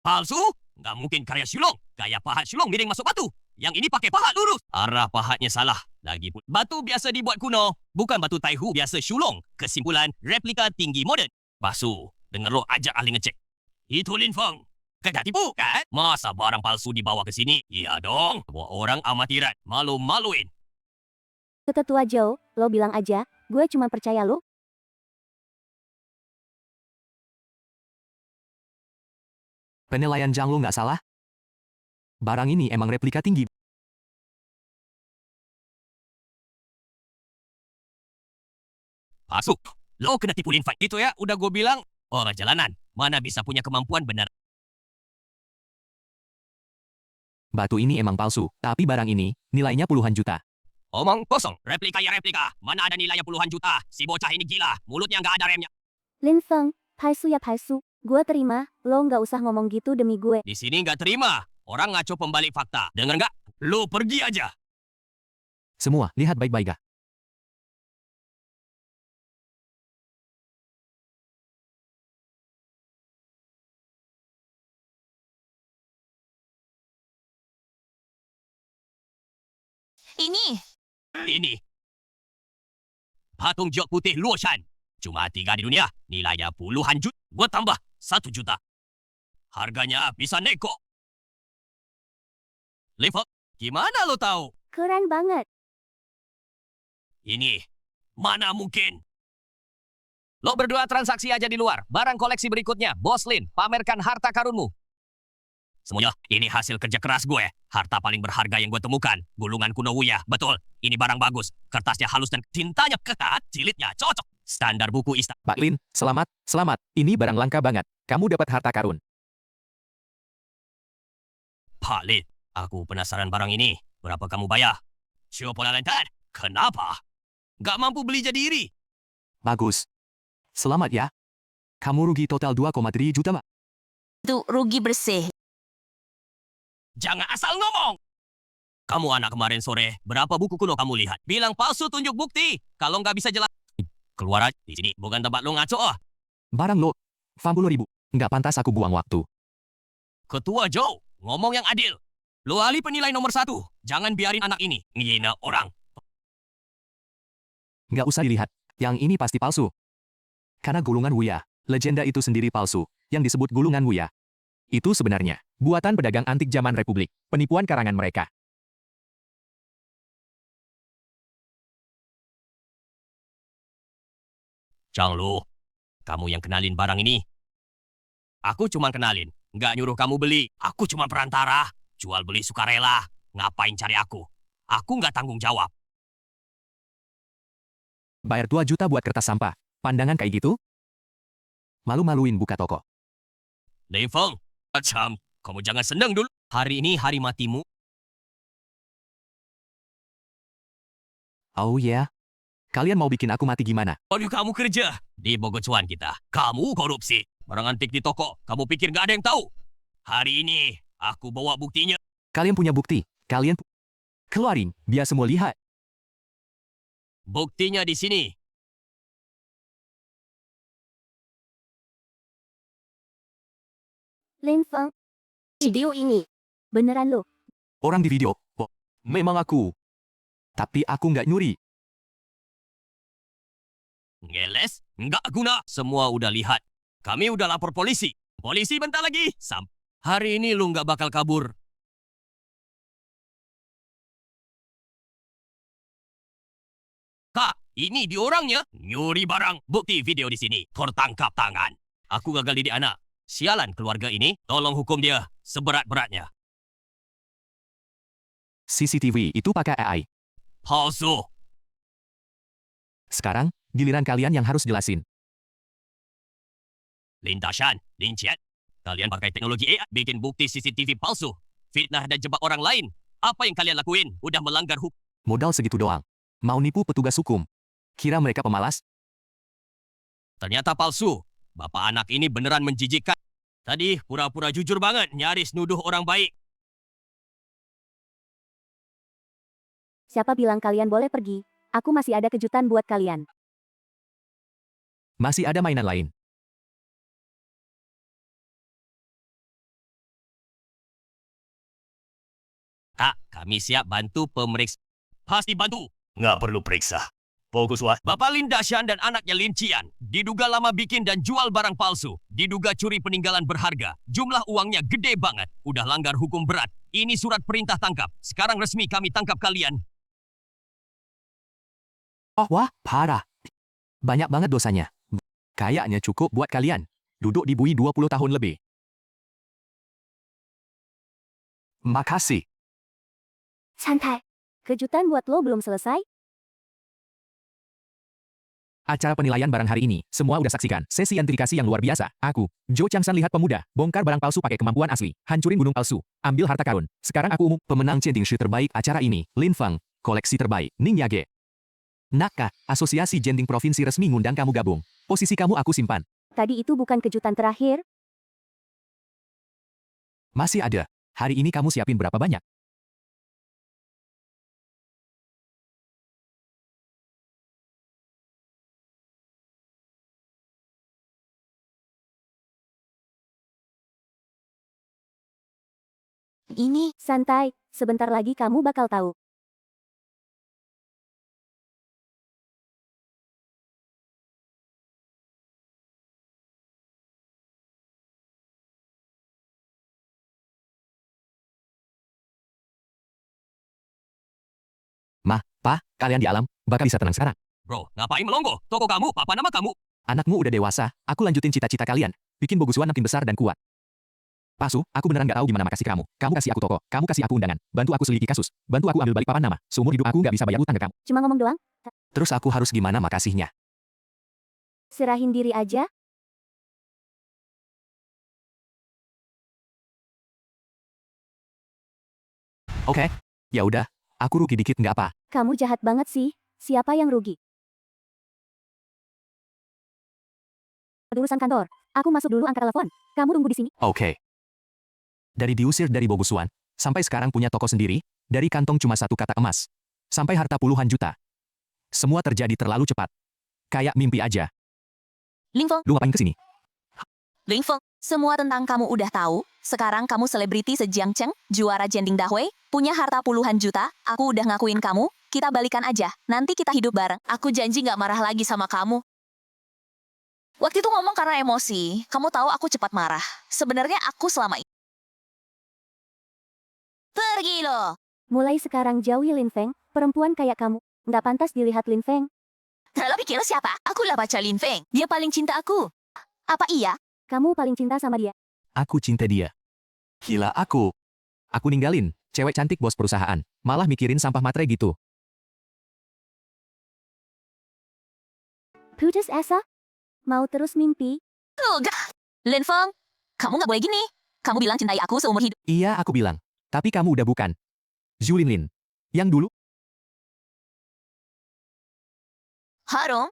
Speaker 4: Palsu? Nggak mungkin karya Shulong. Gaya pahat Shulong miring masuk batu. Yang ini pakai pahat lurus. Arah pahatnya salah. Lagipun, batu biasa dibuat kuno. Bukan batu Taihu biasa Shulong. Kesimpulan, replika tinggi moden. Palsu. Dengar lo ajak ahli ngecek. Itu Lin Feng. Kagak tipu, kan? Masa barang palsu dibawa ke sini? Iya dong. Bawa orang amatiran. Malu-maluin.
Speaker 5: Ketua Zhou, lo bilang aja, gue cuma percaya lo.
Speaker 3: Penilaian Jianglu nggak salah? Barang ini emang replika tinggi.
Speaker 4: Palsu. Lo kena tipu Lin Feng. Itu ya, udah gue bilang. Orang jalanan. Mana bisa punya kemampuan benar.
Speaker 3: Batu ini emang palsu, tapi barang ini nilainya puluhan juta.
Speaker 4: Omong kosong. Replika ya replika. Mana ada nilainya puluhan juta. Si bocah ini gila. Mulutnya nggak ada remnya.
Speaker 5: Lin Feng, palsu ya palsu. Gue terima, lo nggak usah ngomong gitu demi gue.
Speaker 4: Di sini nggak terima. Orang ngaco pembalik fakta. Dengar nggak? Lo pergi aja.
Speaker 3: Semua, lihat baik-baik.
Speaker 1: Ini.
Speaker 4: Ini. Patung jok putih Luoshan. Cuma 3 di dunia. Nilainya puluhan juta. Gua tambah 1 juta. Harganya bisa neko. Level, gimana lo tahu?
Speaker 5: Keren banget.
Speaker 4: Ini. Mana mungkin?
Speaker 3: Lo berdua transaksi aja di luar. Barang koleksi berikutnya, Bos Lin, pamerkan harta karunmu.
Speaker 4: Semuanya, ini hasil kerja keras gue. Harta paling berharga yang gue temukan. Gulungan kuno Wuya, betul. Ini barang bagus. Kertasnya halus dan tintanya ketat. Jilidnya cocok. Standar buku istana.
Speaker 3: Pak Lin, selamat, selamat. Ini barang langka banget. Kamu dapat harta karun.
Speaker 4: Pak Lin, aku penasaran barang ini. Berapa kamu bayar? Siapa lantar? Kenapa? Gak mampu beli jadi iri.
Speaker 3: Bagus. Selamat ya. Kamu rugi total 2,3 juta, Mak.
Speaker 1: Itu rugi bersih.
Speaker 4: Jangan asal ngomong. Kamu anak kemarin sore, berapa buku kuno kamu lihat? Bilang palsu, tunjuk bukti. Kalau nggak bisa jelas, keluar aja. Di sini bukan tempat lo ngaco.
Speaker 3: Barang lo, 50.000. Nggak pantas aku buang waktu.
Speaker 4: Ketua Joe, ngomong yang adil. Lo ahli penilai nomor 1. Jangan biarin anak ini ngina orang.
Speaker 3: Nggak usah dilihat. Yang ini pasti palsu. Karena gulungan Wuya, legenda itu sendiri palsu, yang disebut gulungan Wuya. Itu sebenarnya buatan pedagang antik zaman Republik, penipuan karangan mereka.
Speaker 4: Chang Lu, kamu yang kenalin barang ini. Aku cuma kenalin, nggak nyuruh kamu beli. Aku cuma perantara, jual beli sukarela. Ngapain cari aku? Aku nggak tanggung jawab.
Speaker 3: Bayar 2 juta buat kertas sampah. Pandangan kayak gitu? Malu-maluin buka toko.
Speaker 4: Lei Feng, macam kamu jangan senang dulu. Hari ini hari matimu.
Speaker 3: Oh yeah? Kalian mau bikin aku mati gimana?
Speaker 4: Aduh, kamu kerja di Bogocuan kita. Kamu korupsi. Barang antik di toko. Kamu pikir nggak ada yang tahu? Hari ini aku bawa buktinya.
Speaker 3: Kalian punya bukti. Kalian keluarin, biar semua lihat.
Speaker 4: Buktinya di sini.
Speaker 5: Lin Feng. Video ini. Beneran lo.
Speaker 3: Orang di video, oh, memang aku. Tapi aku nggak nyuri.
Speaker 4: Ngeles? Nggak guna. Semua udah lihat. Kami udah lapor polisi. Polisi bentar lagi. Hari ini lu nggak bakal kabur. Kak, ini di orangnya. Nyuri barang. Bukti video di sini. Tertangkap tangan. Aku gagal didik anak. Sialan keluarga ini. Tolong hukum dia seberat-beratnya.
Speaker 3: CCTV itu pakai AI.
Speaker 4: Palsu.
Speaker 3: Sekarang, giliran kalian yang harus jelasin.
Speaker 4: Lin Dashan, Lin Qian. Kalian pakai teknologi AI bikin bukti CCTV palsu. Fitnah dan jebak orang lain. Apa yang kalian lakuin? Udah melanggar hukum.
Speaker 3: Modal segitu doang. Mau nipu petugas hukum. Kira mereka pemalas?
Speaker 4: Ternyata palsu. Bapak anak ini beneran menjijikkan. Tadi pura-pura jujur banget, nyaris nuduh orang baik.
Speaker 5: Siapa bilang kalian boleh pergi? Aku masih ada kejutan buat kalian.
Speaker 3: Masih ada mainan lain.
Speaker 4: Kak, kami siap bantu pemeriksa. Pasti bantu.
Speaker 6: Nggak perlu periksa. Fokus, Wah.
Speaker 4: Bapak Lin Dashan dan anaknya Lin Qian diduga lama bikin dan jual barang palsu. Diduga curi peninggalan berharga. Jumlah uangnya gede banget. Udah langgar hukum berat. Ini surat perintah tangkap. Sekarang resmi kami tangkap kalian.
Speaker 3: Oh wah, parah. Banyak banget dosanya. Kayaknya cukup buat kalian. Duduk di bui 20 tahun lebih. Makasih.
Speaker 5: Santai. Kejutan buat lo belum selesai?
Speaker 3: Acara penilaian barang hari ini, semua udah saksikan. Sesi identifikasi yang luar biasa. Aku, Zhou Changsan lihat pemuda, bongkar barang palsu pakai kemampuan asli, hancurin gunung palsu, ambil harta karun. Sekarang aku umum pemenang Cending Shi terbaik acara ini, Lin Feng, koleksi terbaik, Ning Yage. Naka, Asosiasi Jending Provinsi resmi ngundang kamu gabung. Posisi kamu aku simpan.
Speaker 5: Tadi itu bukan kejutan terakhir?
Speaker 3: Masih ada. Hari ini kamu siapin berapa banyak?
Speaker 1: Ini
Speaker 5: Santai, sebentar lagi kamu bakal tahu.
Speaker 3: Kalian di alam, bakal bisa tenang sekarang.
Speaker 4: Bro, ngapain melongo? Toko kamu, apa nama kamu?
Speaker 3: Anakmu udah dewasa, aku lanjutin cita-cita kalian. Bikin Bogusuan makin besar dan kuat. Pasu, aku beneran gak tahu gimana makasih kamu. Kamu kasih aku toko, kamu kasih aku undangan. Bantu aku selidiki kasus, bantu aku ambil balik papan nama. Seumur hidup aku gak bisa bayar utang ke kamu.
Speaker 5: Cuma ngomong doang,
Speaker 3: Terus aku harus gimana makasihnya?
Speaker 5: serahin diri aja.
Speaker 3: Oke, ya udah, aku rugi dikit nggak apa.
Speaker 5: Kamu jahat banget sih. Siapa yang rugi? Urusan kantor. Aku masuk dulu angkat telepon. Kamu tunggu di sini.
Speaker 3: Oke. Dari diusir dari Bogusuan, sampai sekarang punya toko sendiri, dari kantong cuma satu katak emas, sampai harta puluhan juta. Semua terjadi terlalu cepat. Kayak mimpi aja.
Speaker 1: Lingfeng,
Speaker 3: Lu ngapain kesini?
Speaker 1: Lingfeng, semua tentang kamu udah tahu. Sekarang kamu selebriti sejiangceng, juara Jending Dahui, punya harta puluhan juta. Aku udah ngakuin kamu, kita balikan aja. Nanti kita hidup bareng. Aku janji gak marah lagi sama kamu. Waktu itu ngomong karena emosi. Kamu tahu aku cepat marah. Sebenarnya aku selama ini. Pergi lo.
Speaker 5: Mulai sekarang jauhi Lin Feng. Perempuan kayak kamu. Nggak pantas dilihat Lin Feng.
Speaker 1: Terlalu pikir siapa? Aku lah pacar Lin Feng. Dia paling cinta aku. Apa iya?
Speaker 5: Kamu paling cinta sama dia.
Speaker 3: Aku cinta dia. Gila aku. Aku ninggalin, cewek cantik bos perusahaan. Malah mikirin sampah matre gitu.
Speaker 5: Putus asa? Mau terus mimpi?
Speaker 1: Enggak. Lin Feng, kamu gak boleh gini. Kamu bilang cintai aku seumur hidup.
Speaker 3: Iya aku bilang. Tapi kamu udah bukan. Zhu Linlin. Yang dulu,
Speaker 1: Harum,